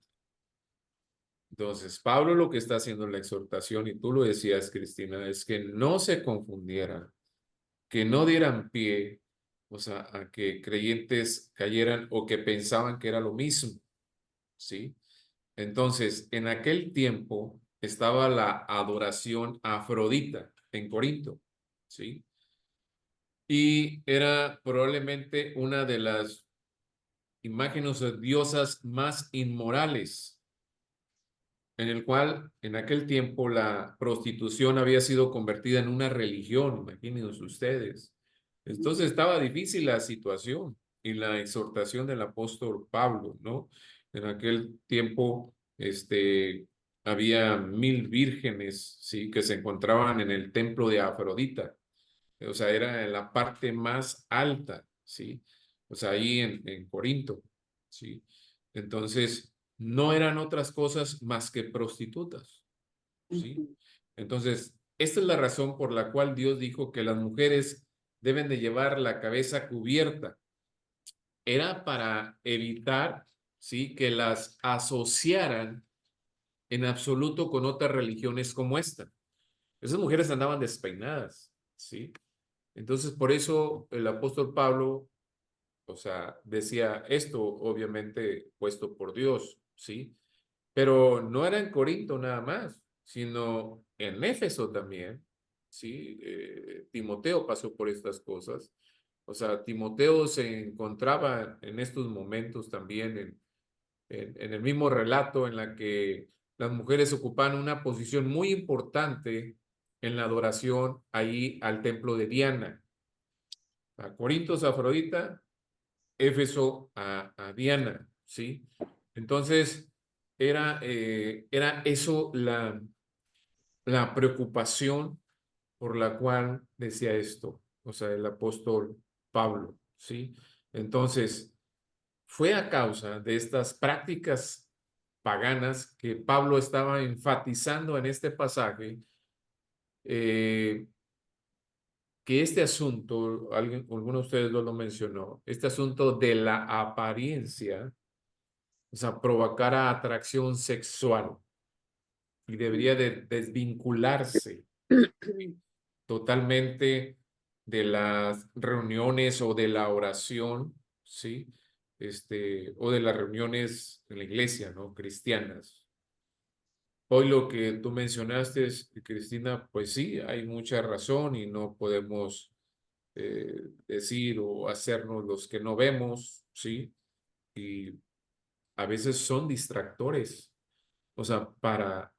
Entonces, Pablo lo que está haciendo en la exhortación, y tú lo decías, Cristina, es que no se confundieran, que no dieran pie, o sea, a que creyentes cayeran o que pensaban que era lo mismo, ¿sí? Entonces, en aquel tiempo estaba la adoración a Afrodita en Corinto, ¿sí? Y era probablemente una de las imágenes de diosas más inmorales, en el cual en aquel tiempo la prostitución había sido convertida en una religión, imagínense ustedes. Entonces estaba difícil la situación y la exhortación del apóstol Pablo, ¿no? En aquel tiempo, había 1000 vírgenes, ¿sí? Que se encontraban en el templo de Afrodita. O sea, era en la parte más alta, ¿sí? O sea, ahí en Corinto, ¿sí? Entonces, no eran otras cosas más que prostitutas, ¿sí? Entonces, esta es la razón por la cual Dios dijo que las mujeres deben de llevar la cabeza cubierta. Era para evitar, ¿sí? Que las asociaran en absoluto con otras religiones como esta. Esas mujeres andaban despeinadas, ¿sí? Entonces, por eso el apóstol Pablo, o sea, decía esto, obviamente puesto por Dios, ¿sí? Pero no era en Corinto nada más, sino en Éfeso también, ¿sí? Timoteo pasó por estas cosas. O sea, Timoteo se encontraba en estos momentos también en el mismo relato en la que las mujeres ocupan una posición muy importante en la adoración ahí al templo de Diana. A Corintos a Afrodita, Éfeso a Diana, ¿sí? Entonces, era eso la preocupación por la cual decía esto, o sea, el apóstol Pablo, ¿sí? Entonces, fue a causa de estas prácticas paganas que Pablo estaba enfatizando en este pasaje, que este asunto, alguno de ustedes lo mencionó, este asunto de la apariencia, o sea, provocara atracción sexual y debería de desvincularse totalmente de las reuniones o de la oración, ¿sí? O de las reuniones en la iglesia, ¿no? Cristianas. Hoy lo que tú mencionaste, Cristina, pues sí, hay mucha razón y no podemos decir o hacernos los que no vemos, ¿sí? Y a veces son distractores, o sea, para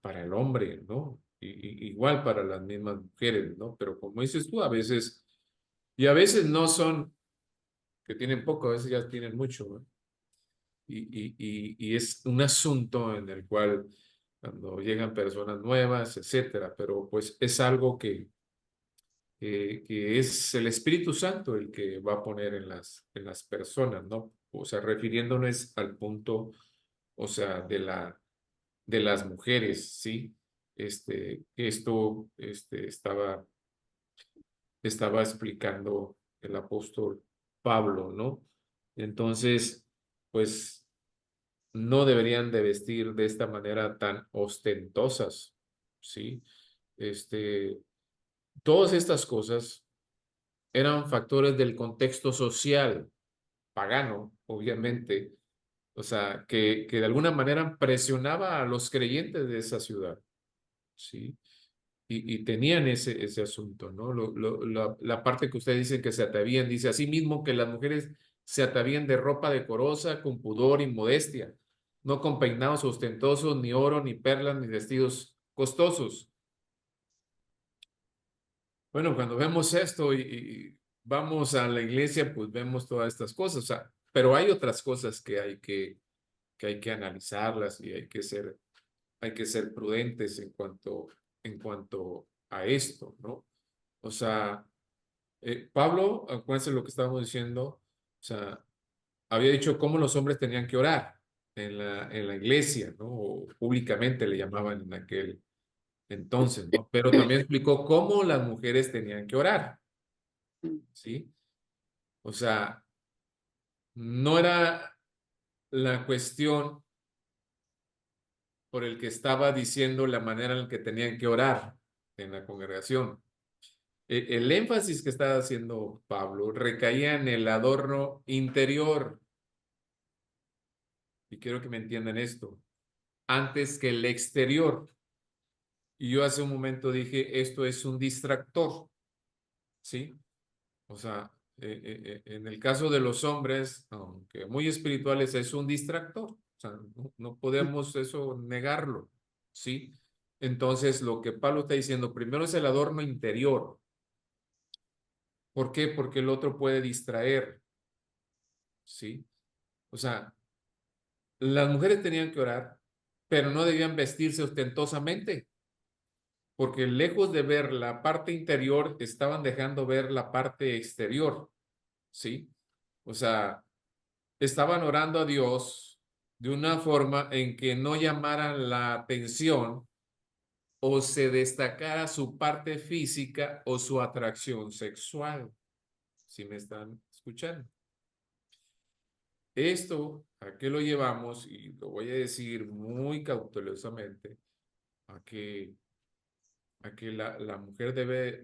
el hombre, ¿no? Igual para las mismas mujeres, ¿no? Pero como dices tú, a veces, y a veces no son que tienen poco, a veces ya tienen mucho, ¿no? Y es un asunto en el cual cuando llegan personas nuevas, etcétera, pero pues es algo que es el Espíritu Santo el que va a poner en las personas, ¿no? O sea, refiriéndonos al punto, o sea, de las mujeres, ¿sí? Esto estaba explicando el apóstol Pablo, ¿no? Entonces, pues no deberían de vestir de esta manera tan ostentosas, ¿sí? Todas estas cosas eran factores del contexto social pagano, obviamente, o sea, que de alguna manera presionaba a los creyentes de esa ciudad, ¿sí? Y tenían ese asunto, ¿no? La parte que ustedes dicen que se atrevían, dice así mismo que las mujeres se atavíen de ropa decorosa, con pudor y modestia, no con peinados ostentosos, ni oro, ni perlas, ni vestidos costosos. Bueno, cuando vemos esto y vamos a la iglesia, pues vemos todas estas cosas, o sea, pero hay otras cosas que hay que analizarlas y hay que ser prudentes en cuanto a esto, ¿no? O sea, Pablo, acuérdense lo que estábamos diciendo, o sea, había dicho cómo los hombres tenían que orar en la iglesia, ¿no? O públicamente le llamaban en aquel entonces, ¿no? Pero también explicó cómo las mujeres tenían que orar, ¿sí? O sea, no era la cuestión por el que estaba diciendo la manera en la que tenían que orar en la congregación. El énfasis que estaba haciendo Pablo recaía en el adorno interior. Y quiero que me entiendan esto, antes que el exterior. Y yo hace un momento dije, esto es un distractor, ¿sí? O sea, en el caso de los hombres, aunque muy espirituales, es un distractor. O sea, no podemos eso negarlo, ¿sí? Entonces, lo que Pablo está diciendo, primero es el adorno interior. ¿Por qué? Porque el otro puede distraer, ¿sí? O sea, las mujeres tenían que orar, pero no debían vestirse ostentosamente, porque lejos de ver la parte interior, estaban dejando ver la parte exterior, ¿sí? O sea, estaban orando a Dios de una forma en que no llamaran la atención o se destacara su parte física o su atracción sexual. ¿Sí me están escuchando? Esto, ¿a qué lo llevamos? Y lo voy a decir muy cautelosamente, a que la mujer debe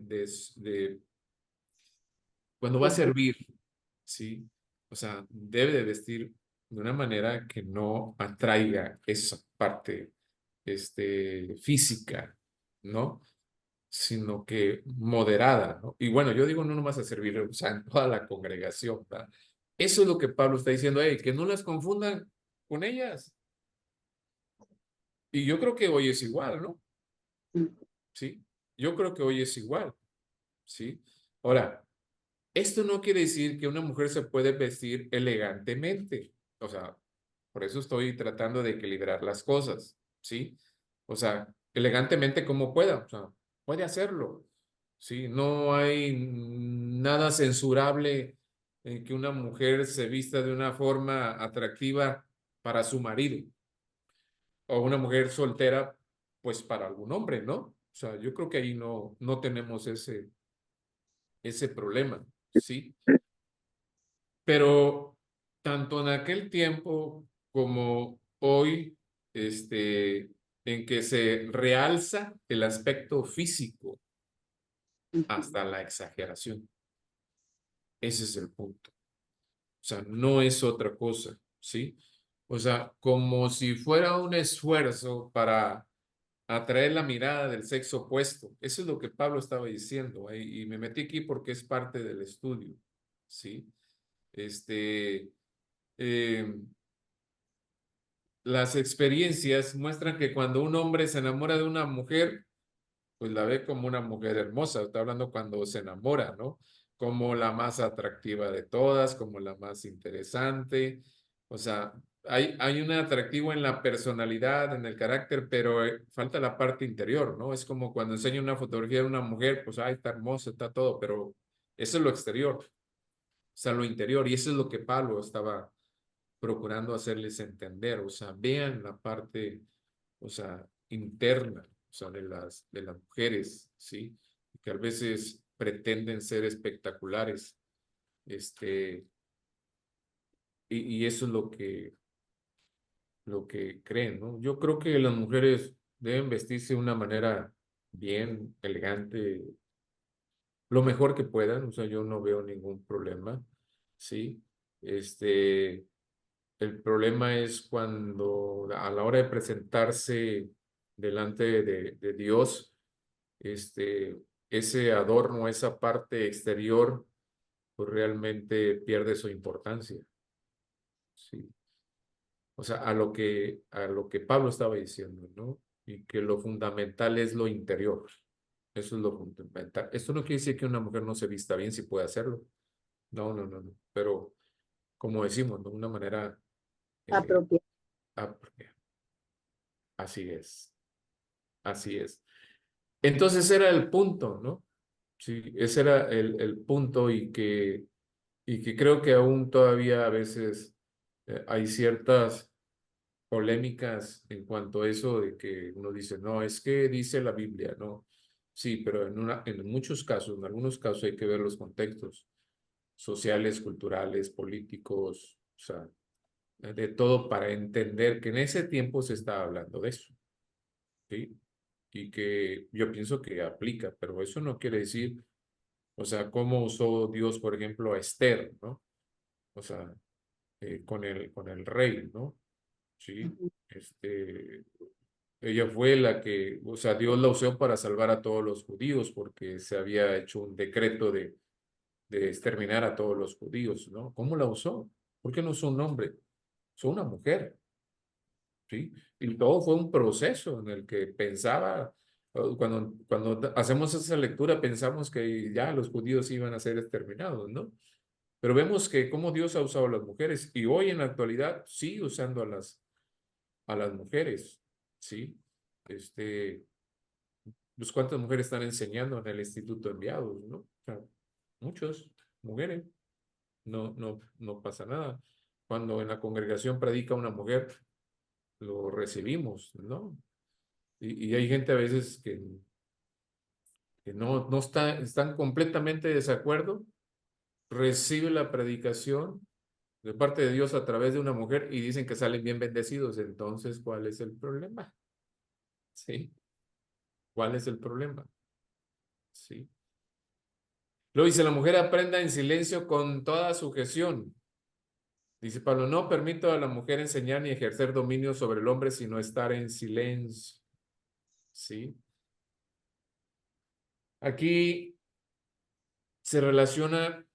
cuando va a servir, ¿sí? O sea, debe de vestir de una manera que no atraiga esa parte física, ¿no? Sino que moderada, ¿no? Y bueno, yo digo no nomás a servir, o sea, en toda la congregación, ¿verdad? Eso es lo que Pablo está diciendo, hey, que no las confundan con ellas. Y yo creo que hoy es igual, ¿no? Sí, yo creo que hoy es igual, ¿sí? Ahora, esto no quiere decir que una mujer se puede vestir elegantemente, o sea, por eso estoy tratando de equilibrar las cosas, ¿sí? O sea, elegantemente como pueda, o sea, puede hacerlo, ¿sí? No hay nada censurable en que una mujer se vista de una forma atractiva para su marido o una mujer soltera, pues para algún hombre, ¿no? O sea, yo creo que ahí no tenemos ese problema, ¿sí? Pero tanto en aquel tiempo como hoy, en que se realza el aspecto físico hasta la exageración. Ese es el punto. O sea, no es otra cosa, ¿sí? O sea, como si fuera un esfuerzo para atraer la mirada del sexo opuesto. Eso es lo que Pablo estaba diciendo, y me metí aquí porque es parte del estudio, ¿sí? Eh, las experiencias muestran que cuando un hombre se enamora de una mujer, pues la ve como una mujer hermosa. Está hablando cuando se enamora, ¿no? Como la más atractiva de todas, como la más interesante. O sea, hay un atractivo en la personalidad, en el carácter, pero falta la parte interior, ¿no? Es como cuando enseño una fotografía de una mujer, pues, ay, está hermosa, está todo, pero eso es lo exterior, o sea, lo interior. Y eso es lo que Pablo estaba procurando hacerles entender, o sea, vean la parte, o sea, interna, o sea, de las mujeres, ¿sí? Que a veces pretenden ser espectaculares, y eso es lo que creen, ¿no? Yo creo que las mujeres deben vestirse de una manera bien, elegante, lo mejor que puedan, o sea, yo no veo ningún problema, ¿sí? El problema es cuando a la hora de presentarse delante de Dios, ese adorno, esa parte exterior, pues realmente pierde su importancia. Sí. O sea, a lo que Pablo estaba diciendo, ¿no? Y que lo fundamental es lo interior. Eso es lo fundamental. Esto no quiere decir que una mujer no se vista bien si puede hacerlo. No, no, no, no. Pero como decimos, de una manera Apropiado. apropiada. Así es. Así es. Entonces era el punto, ¿no? Sí, ese era el punto y que creo que aún todavía a veces hay ciertas polémicas en cuanto a eso de que uno dice, no, es que dice la Biblia, ¿no? Sí, pero en muchos casos, en algunos casos hay que ver los contextos sociales, culturales, políticos, o sea, de todo para entender que en ese tiempo se estaba hablando de eso, ¿sí? Y que yo pienso que aplica, pero eso no quiere decir, o sea, cómo usó Dios, por ejemplo, a Esther, ¿no? O sea, con el rey, ¿no? Sí, ella fue la que, o sea, Dios la usó para salvar a todos los judíos porque se había hecho un decreto de exterminar a todos los judíos, ¿no? ¿Cómo la usó? ¿Por qué no usó un hombre? Usó una mujer, ¿sí? Y todo fue un proceso en el que pensaba, cuando hacemos esa lectura pensamos que ya los judíos iban a ser exterminados, ¿no? Pero vemos que cómo Dios ha usado a las mujeres y hoy en la actualidad sigue usando a las mujeres, ¿sí? Pues cuántas mujeres están enseñando en el Instituto Enviados, ¿no? O sea, muchas mujeres, no pasa nada. Cuando en la congregación predica una mujer, lo recibimos, ¿no? Y hay gente a veces que no están completamente de desacuerdo, recibe la predicación de parte de Dios a través de una mujer y dicen que salen bien bendecidos. Entonces, ¿cuál es el problema? ¿Sí? ¿Cuál es el problema? ¿Sí? Luego dice, la mujer aprenda en silencio con toda sujeción. Dice Pablo, no permito a la mujer enseñar ni ejercer dominio sobre el hombre, sino estar en silencio. ¿Sí? Aquí se relaciona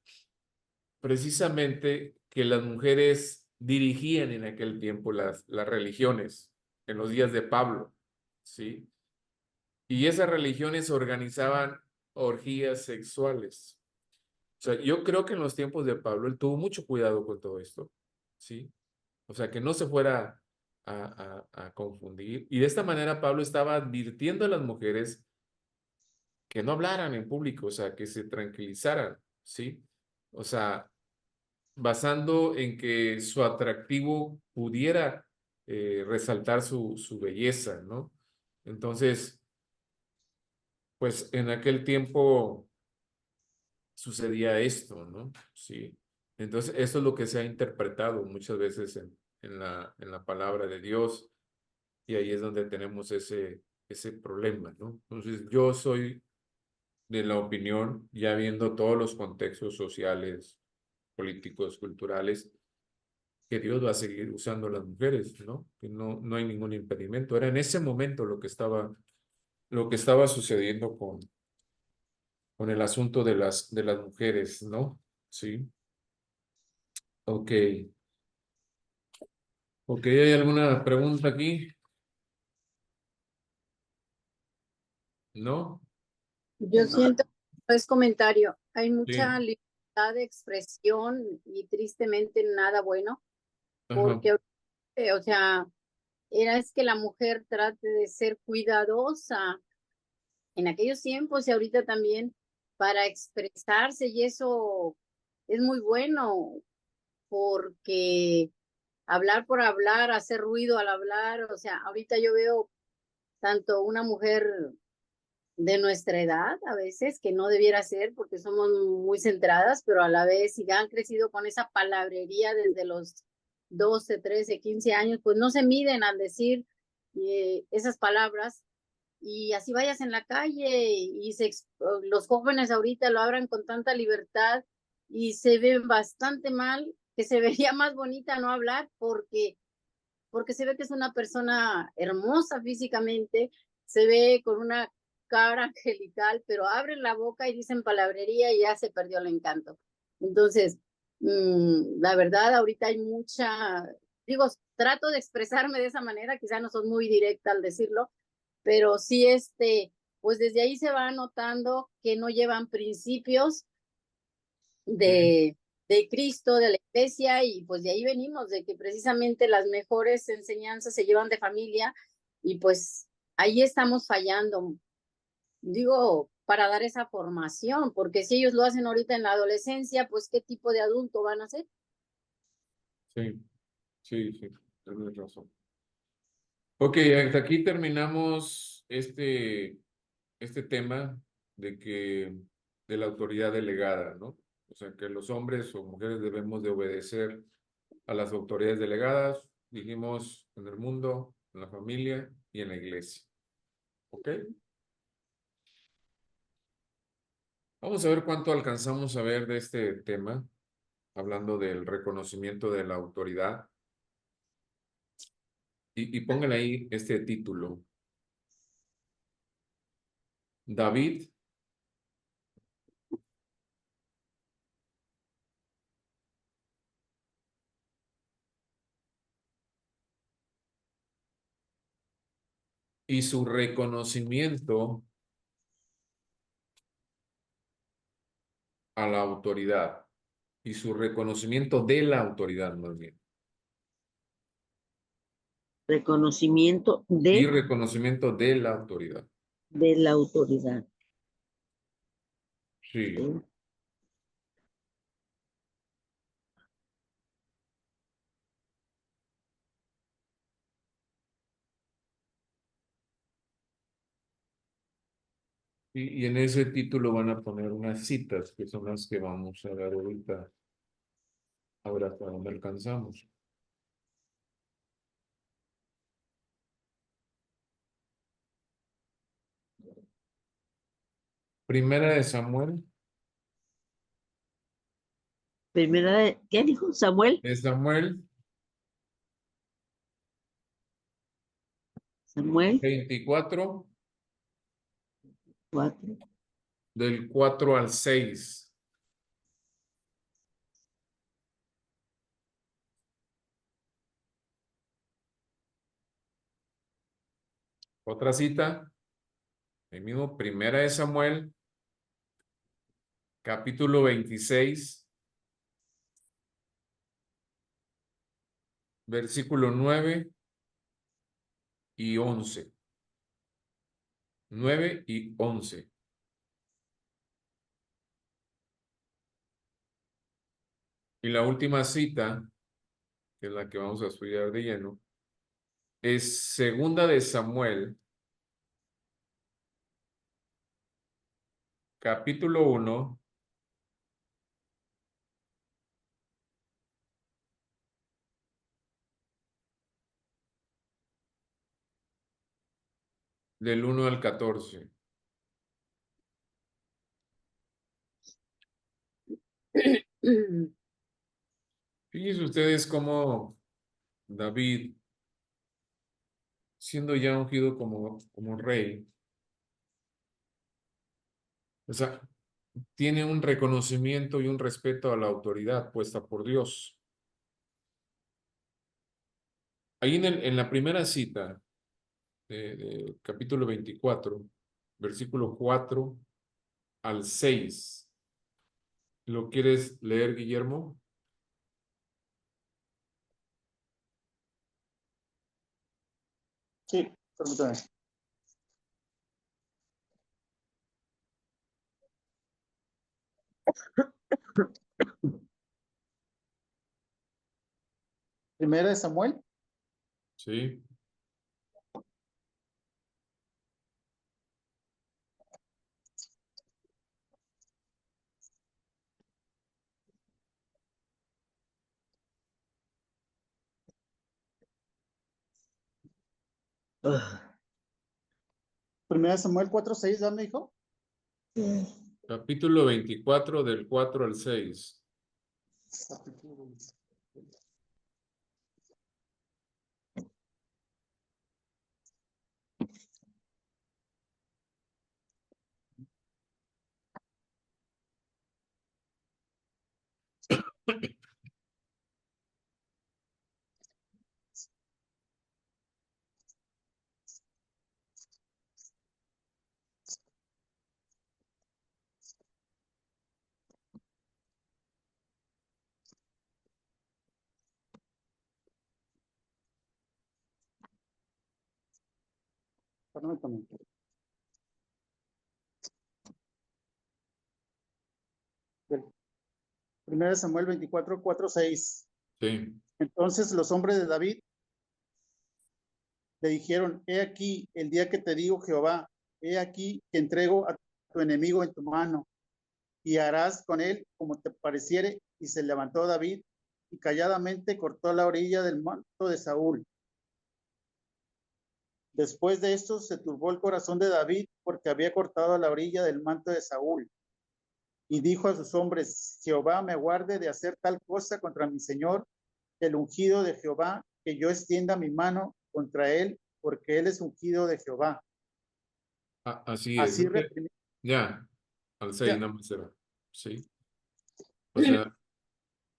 precisamente que las mujeres dirigían en aquel tiempo las religiones, en los días de Pablo. ¿Sí? Y esas religiones organizaban orgías sexuales. O sea, yo creo que en los tiempos de Pablo él tuvo mucho cuidado con todo esto, ¿sí? O sea, que no se fuera a confundir. Y de esta manera Pablo estaba advirtiendo a las mujeres que no hablaran en público, o sea, que se tranquilizaran, ¿sí? O sea, basando en que su atractivo pudiera resaltar su belleza, ¿no? Entonces, pues en aquel tiempo sucedía esto, ¿no? Sí. Entonces, eso es lo que se ha interpretado muchas veces en la palabra de Dios y ahí es donde tenemos ese problema, ¿no? Entonces, yo soy de la opinión, ya viendo todos los contextos sociales, políticos, culturales, que Dios va a seguir usando a las mujeres, ¿no? Que no hay ningún impedimento. Era en ese momento lo que estaba sucediendo con el asunto de las mujeres, ¿no? Sí. Ok. Ok, ¿hay alguna pregunta aquí? ¿No? Yo siento, es comentario, hay mucha Sí. libertad de expresión y tristemente nada bueno, Ajá. porque, o sea, es que la mujer trate de ser cuidadosa en aquellos tiempos y ahorita también para expresarse y eso es muy bueno porque hablar por hablar, hacer ruido al hablar, o sea, ahorita yo veo tanto una mujer de nuestra edad a veces, que no debiera ser porque somos muy centradas, pero a la vez si han crecido con esa palabrería desde los 12, 13, 15 años, pues no se miden al decir esas palabras y así vayas en la calle y los jóvenes ahorita lo abran con tanta libertad y se ven bastante mal, que se vería más bonita no hablar porque se ve que es una persona hermosa físicamente, se ve con una cara angelical, pero abren la boca y dicen palabrería y ya se perdió el encanto. Entonces, la verdad, ahorita hay digo, trato de expresarme de esa manera, quizá no soy muy directa al decirlo, pero sí, pues desde ahí se va notando que no llevan principios de Cristo, de la iglesia, y pues de ahí venimos, de que precisamente las mejores enseñanzas se llevan de familia, y pues ahí estamos fallando, digo, para dar esa formación, porque si ellos lo hacen ahorita en la adolescencia, pues ¿qué tipo de adulto van a ser? Sí, sí, sí, tienes razón. Ok, hasta aquí terminamos este tema de la autoridad delegada, ¿no? O sea, que los hombres o mujeres debemos de obedecer a las autoridades delegadas, dijimos, en el mundo, en la familia y en la iglesia. ¿Ok? Vamos a ver cuánto alcanzamos a ver de este tema, hablando del reconocimiento de la autoridad. Y pónganle ahí este título. David y su reconocimiento a la autoridad. Y su reconocimiento de la autoridad, más bien. Reconocimiento Y reconocimiento de la autoridad. de la autoridad. Sí. ¿Sí? Y en ese título van a poner unas citas, que son las que vamos a ver ahorita. Ahora, ¿hasta dónde alcanzamos? Primera de Samuel. ¿Qué dijo Samuel? De Samuel Samuel 24, 4. del 4 al 6. Otra cita, el mismo, Primera de Samuel, capítulo 26, versículo 9 y 11. 9 y 11. Y la última cita, que es la que vamos a estudiar de lleno, es Segunda de Samuel, capítulo 1, del 1 al 14. Fíjense ustedes cómo David, siendo ya ungido como rey, o sea, tiene un reconocimiento y un respeto a la autoridad puesta por Dios. Ahí en la primera cita de capítulo 24, versículo 4 al 6. ¿Lo quieres leer, Guillermo? Sí, permítame. Primera de Samuel, Sí. Primera de Samuel 4:6, ¿dónde dijo? Capítulo 24 del 4 al 6. Permítame. Del 1 Samuel 24, 4, 6. Sí. Entonces los hombres de David le dijeron, he aquí el día que te digo Jehová, he aquí que entrego a tu enemigo en tu mano, y harás con él como te pareciere. Y se levantó David y calladamente cortó la orilla del manto de Saúl. Después de esto se turbó el corazón de David porque había cortado la orilla del manto de Saúl. Y dijo a sus hombres, Jehová me guarde de hacer tal cosa contra mi señor, el ungido de Jehová, que yo extienda mi mano contra él, porque él es ungido de Jehová. Así es. Así reprimió. Ya, al 6 Ya. nada más era. Sí. O sea,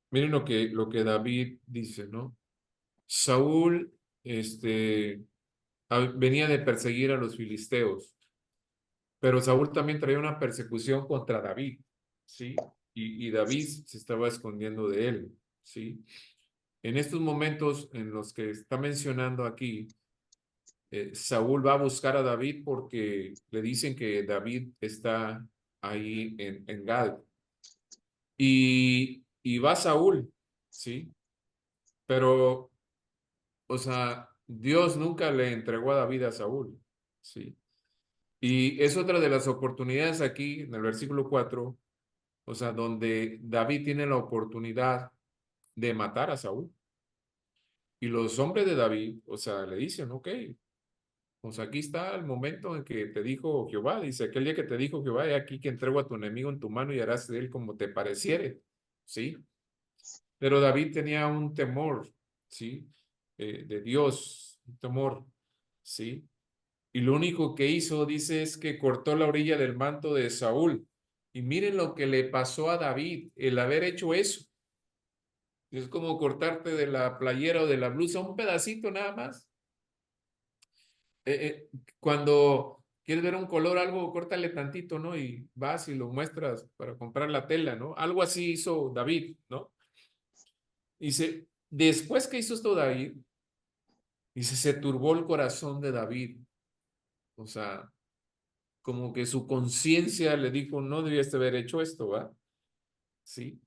miren lo que David dice, ¿no? Saúl, venía de perseguir a los filisteos, pero Saúl también traía una persecución contra David, ¿sí? Y David se estaba escondiendo de él, ¿sí? En estos momentos en los que está mencionando aquí, Saúl va a buscar a David porque le dicen que David está ahí en Gad. Y va Saúl, ¿sí? Pero, o sea, Dios nunca le entregó a David a Saúl, ¿sí? Y es otra de las oportunidades aquí en el versículo 4, o sea, donde David tiene la oportunidad de matar a Saúl. Y los hombres de David, o sea, le dicen, ok, pues aquí está el momento en que te dijo Jehová, dice, aquel día que te dijo Jehová, he aquí que entrego a tu enemigo en tu mano y harás de él como te pareciere, ¿sí? Pero David tenía un temor, ¿sí? De Dios, un temor, ¿sí? Y lo único que hizo, dice, es que cortó la orilla del manto de Saúl. Y miren lo que le pasó a David, el haber hecho eso. Es como cortarte de la playera o de la blusa un pedacito nada más. Cuando quieres ver un color, algo, córtale tantito, ¿no? Y vas y lo muestras para comprar la tela, ¿no? Algo así hizo David, ¿no? Dice, después que hizo esto David, dice, se turbó el corazón de David. O sea, como que su conciencia le dijo, no debías de haber hecho esto, ¿va? Sí.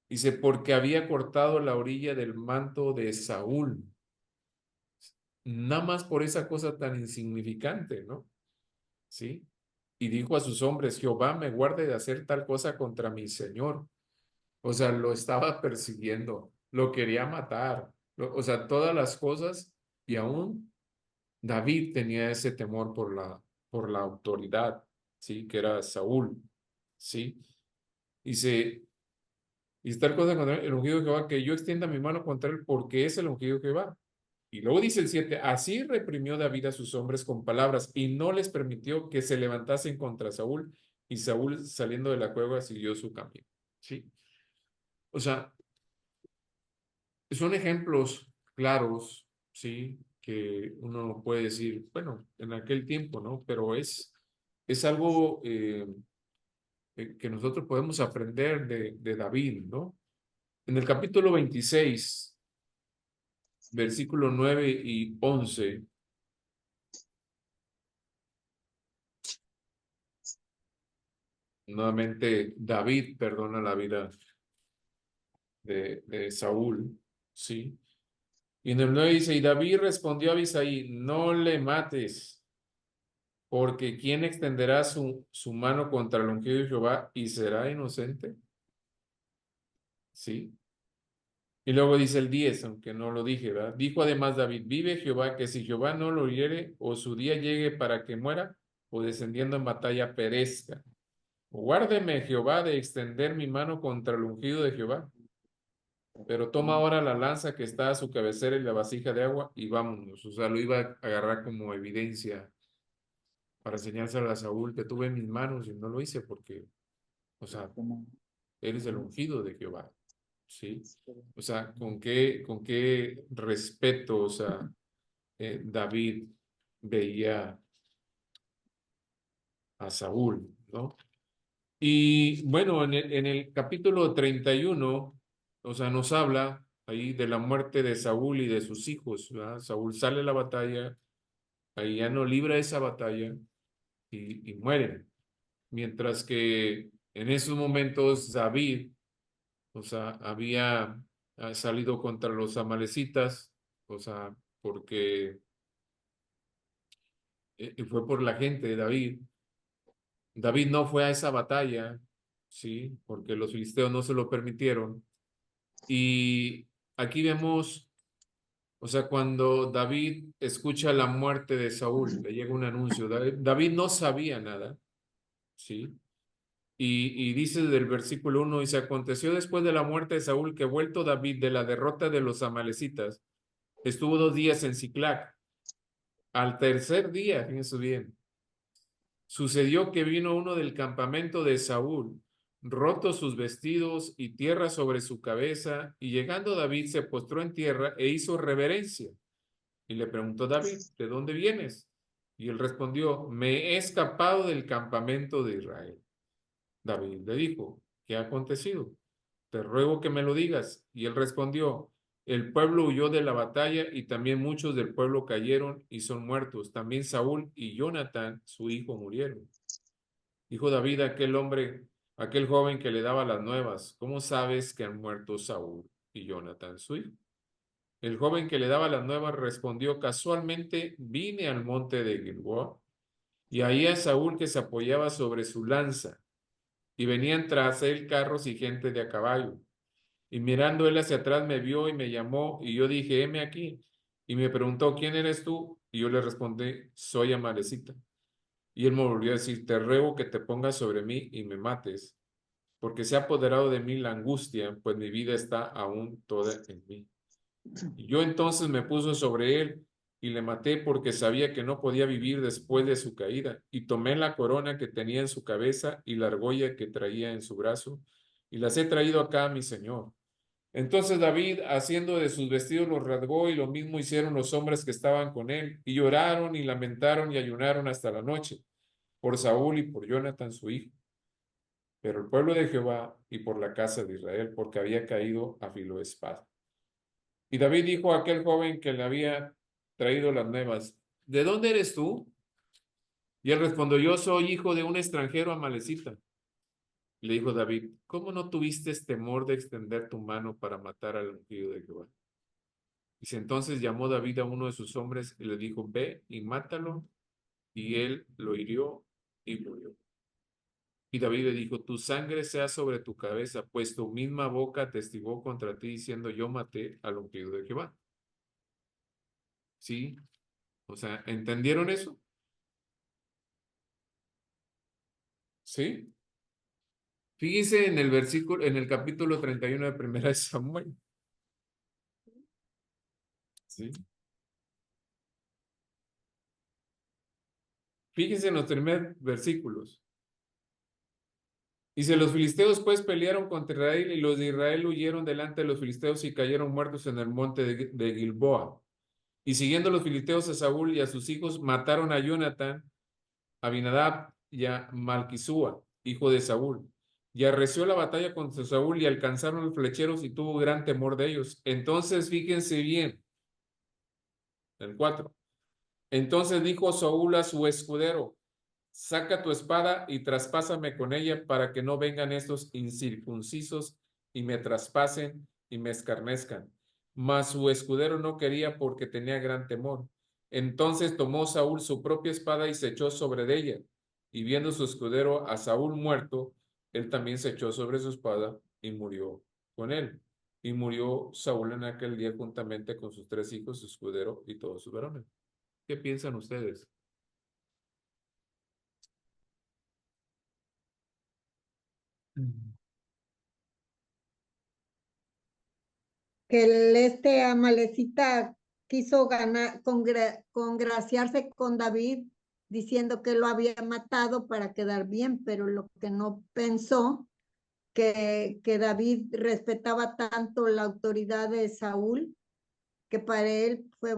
Dice, porque había cortado la orilla del manto de Saúl. Nada más por esa cosa tan insignificante, ¿no? Sí. Y dijo a sus hombres, Jehová me guarde de hacer tal cosa contra mi señor. O sea, lo estaba persiguiendo, lo quería matar, o sea, todas las cosas, y aún David tenía ese temor por la autoridad, ¿sí? Que era Saúl, ¿sí? Dice, y tal cosa contra el ungido de Jehová, que yo extienda mi mano contra él porque es el ungido de Jehová. Y luego dice el 7, así reprimió David a sus hombres con palabras y no les permitió que se levantasen contra Saúl, y Saúl saliendo de la cueva siguió su camino, ¿sí? O sea, son ejemplos claros, ¿sí? Que uno puede decir, bueno, en aquel tiempo, ¿no? Pero es algo que nosotros podemos aprender de David, ¿no? En el capítulo 26, versículo 9 y 11, nuevamente David perdona la vida de Saúl, ¿sí? Y en el 9 dice, y David respondió a Abisai, no le mates, porque ¿quién extenderá su mano contra el ungido de Jehová y será inocente? ¿Sí? Y luego dice el 10, aunque no lo dije, ¿verdad? Dijo además David, vive Jehová, que si Jehová no lo hiere, o su día llegue para que muera, o descendiendo en batalla perezca. Guárdeme Jehová de extender mi mano contra el ungido de Jehová. Pero toma ahora la lanza que está a su cabecera y la vasija de agua y vámonos. O sea, lo iba a agarrar como evidencia para enseñárselo a Saúl que tuve en mis manos y no lo hice porque, o sea, eres el ungido de Jehová, ¿sí? O sea, con qué respeto, o sea, David veía a Saúl, ¿no? Y bueno, en el capítulo 31, o sea, nos habla ahí de la muerte de Saúl y de sus hijos, ¿verdad? Saúl sale a la batalla, ahí ya no libra esa batalla y mueren. Mientras que en esos momentos David, o sea, había salido contra los amalecitas, o sea, porque fue por la gente de David. David no fue a esa batalla, sí, porque los filisteos no se lo permitieron. Y aquí vemos, o sea, cuando David escucha la muerte de Saúl, le llega un anuncio. David no sabía nada, sí. Y dice del versículo 1, y se aconteció después de la muerte de Saúl que vuelto David de la derrota de los amalecitas, estuvo 2 días en Siclac. Al tercer día, fíjense bien, sucedió que vino uno del campamento de Saúl, rotos sus vestidos y tierra sobre su cabeza, y llegando David se postró en tierra e hizo reverencia. Y le preguntó David, ¿de dónde vienes? Y él respondió, me he escapado del campamento de Israel. David le dijo, ¿qué ha acontecido? Te ruego que me lo digas. Y él respondió, el pueblo huyó de la batalla y también muchos del pueblo cayeron y son muertos. También Saúl y Jonatán, su hijo, murieron. Dijo David a aquel hombre, aquel joven que le daba las nuevas, ¿cómo sabes que han muerto Saúl y Jonatán, su hijo? El joven que le daba las nuevas respondió, casualmente vine al monte de Gilboa y ahí a Saúl que se apoyaba sobre su lanza y venían tras él carros y gente de a caballo. Y mirando él hacia atrás me vio y me llamó y yo dije, heme aquí. Y me preguntó, ¿quién eres tú? Y yo le respondí, soy Amalecita. Y él me volvió a decir, te ruego que te pongas sobre mí y me mates, porque se ha apoderado de mí la angustia, pues mi vida está aún toda en mí. Y yo entonces me puse sobre él y le maté porque sabía que no podía vivir después de su caída. Y tomé la corona que tenía en su cabeza y la argolla que traía en su brazo y las he traído acá a mi señor. Entonces David, haciendo de sus vestidos, los rasgó y lo mismo hicieron los hombres que estaban con él y lloraron y lamentaron y ayunaron hasta la noche por Saúl y por Jonatán su hijo, pero el pueblo de Jehová y por la casa de Israel, porque había caído a filo de espada. Y David dijo a aquel joven que le había traído las nuevas, ¿de dónde eres tú? Y él respondió, yo soy hijo de un extranjero amalecita. Le dijo David, ¿cómo no tuviste temor de extender tu mano para matar al ungido de Jehová? Dice, entonces llamó David a uno de sus hombres y le dijo, ve y mátalo. Y él lo hirió y murió. Y David le dijo, tu sangre sea sobre tu cabeza, pues tu misma boca testigó contra ti diciendo, yo maté al ungido de Jehová. ¿Sí? O sea, ¿entendieron eso? ¿Sí? Fíjense en el versículo, en el capítulo 31 de Primera de Samuel. ¿Sí? Fíjense en los primeros versículos. Dice, los filisteos pues pelearon contra Israel y los de Israel huyeron delante de los filisteos y cayeron muertos en el monte de Gilboa. Y siguiendo los filisteos a Saúl y a sus hijos, mataron a Jonatán, a Abinadab y a Malquisúa, hijo de Saúl. Y arreció la batalla contra Saúl y alcanzaron los flecheros y tuvo gran temor de ellos. Entonces, fíjense bien, el 4. Entonces dijo Saúl a su escudero, saca tu espada y traspásame con ella para que no vengan estos incircuncisos y me traspasen y me escarnezcan. Mas su escudero no quería porque tenía gran temor. Entonces tomó Saúl su propia espada y se echó sobre ella. Y viendo su escudero a Saúl muerto, él también se echó sobre su espada y murió con él. Y murió Saúl en aquel día juntamente con sus 3 hijos, su escudero y todos sus varones. ¿Qué piensan ustedes? Que Amalecita quiso ganar, congraciarse con David diciendo que lo había matado para quedar bien, pero lo que no pensó que David respetaba tanto la autoridad de Saúl, que para él fue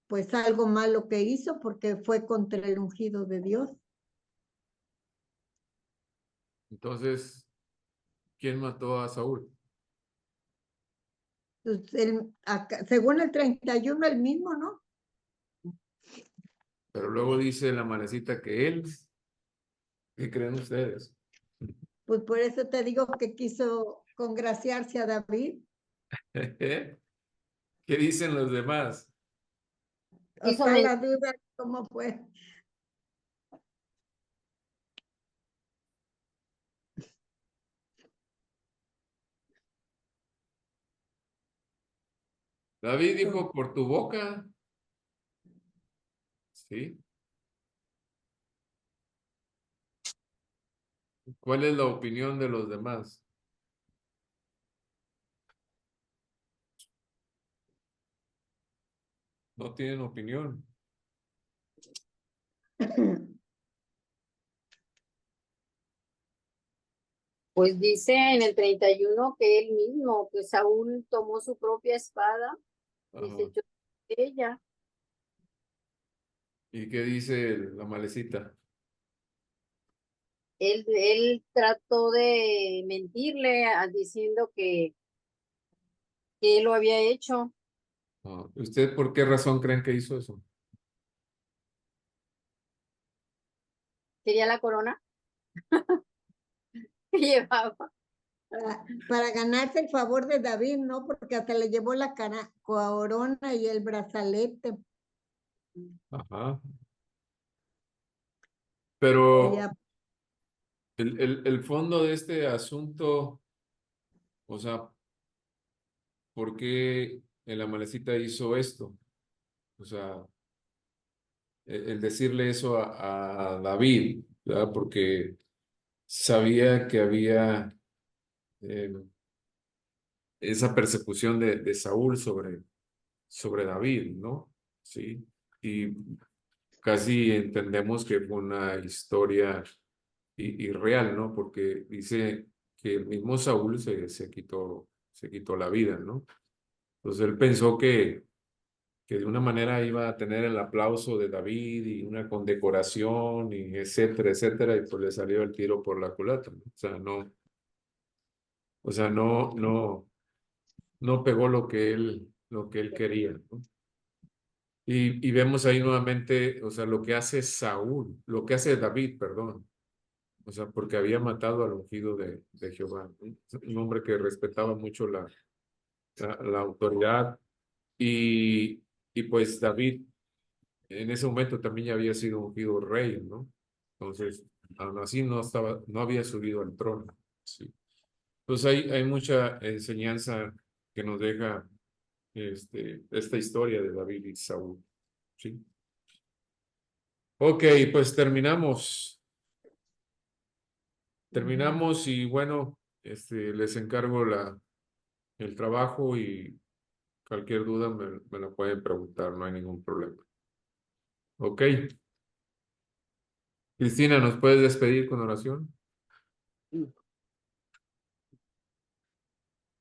pues algo malo que hizo porque fue contra el ungido de Dios. Entonces, ¿quién mató a Saúl? Entonces, según el 31, el mismo, ¿no? Pero luego dice la manecita que él, ¿qué creen ustedes? Pues por eso te digo que quiso congraciarse a David. ¿Qué dicen los demás? Hizo Está la duda, ¿cómo fue? David dijo, por tu boca. ¿Sí? ¿Cuál es la opinión de los demás? No tienen opinión. Pues dice en el 31 que él mismo, que Saúl tomó su propia espada y Ajá. se echó de ella. ¿Y qué dice la malecita? Él trató de mentirle diciendo que él lo había hecho. Ah, ¿usted por qué razón creen que hizo eso? Quería la corona que llevaba. Para ganarse el favor de David, ¿no? Porque hasta le llevó la corona y el brazalete. Ajá. Pero Ya, el fondo de este asunto, o sea, ¿por qué la malecita hizo esto? O sea, el decirle eso a David, ¿verdad? Porque sabía que había eh, esa persecución de Saúl sobre David, ¿no? Sí. Y casi entendemos que fue una historia irreal, ¿no? Porque dice que el mismo Saúl se quitó la vida, ¿no? Entonces él pensó que de una manera iba a tener el aplauso de David y una condecoración y etcétera, etcétera, y pues le salió el tiro por la culata, ¿no? No pegó lo que él quería, ¿no? Y vemos ahí nuevamente, o sea, lo que hace Saúl, lo que hace David, perdón, o sea, porque había matado al ungido de Jehová, ¿no? Un hombre que respetaba mucho la autoridad y pues David en ese momento también ya había sido ungido rey, ¿no? Entonces, aún así no había subido al trono, ¿sí? Entonces hay mucha enseñanza que nos deja esta historia de David y Saúl, ¿sí? Ok, pues terminamos. Terminamos y bueno, les encargo el trabajo y cualquier duda me la pueden preguntar, no hay ningún problema. Ok. Cristina, ¿nos puedes despedir con oración?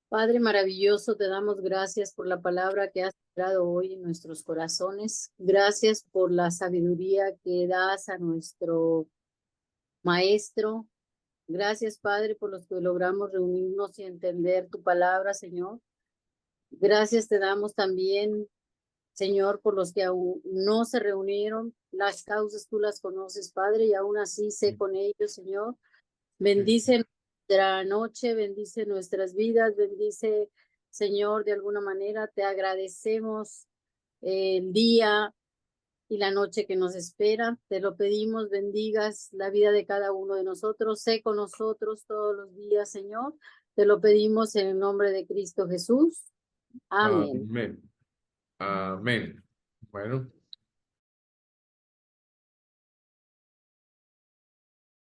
Padre maravilloso, te damos gracias por la palabra que has dado hoy en nuestros corazones. Gracias por la sabiduría que das a nuestro maestro. Gracias, Padre, por los que logramos reunirnos y entender tu palabra, Señor. Gracias te damos también, Señor, por los que aún no se reunieron. Las causas tú las conoces, Padre, y aún así sé con ellos, Señor. Bendice nuestra noche, bendice nuestras vidas, bendice, Señor, de alguna manera. Te agradecemos el día y la noche que nos espera. Te lo pedimos, bendigas la vida de cada uno de nosotros. Sé con nosotros todos los días, Señor. Te lo pedimos en el nombre de Cristo Jesús. Amén. Amén. Amén. Bueno.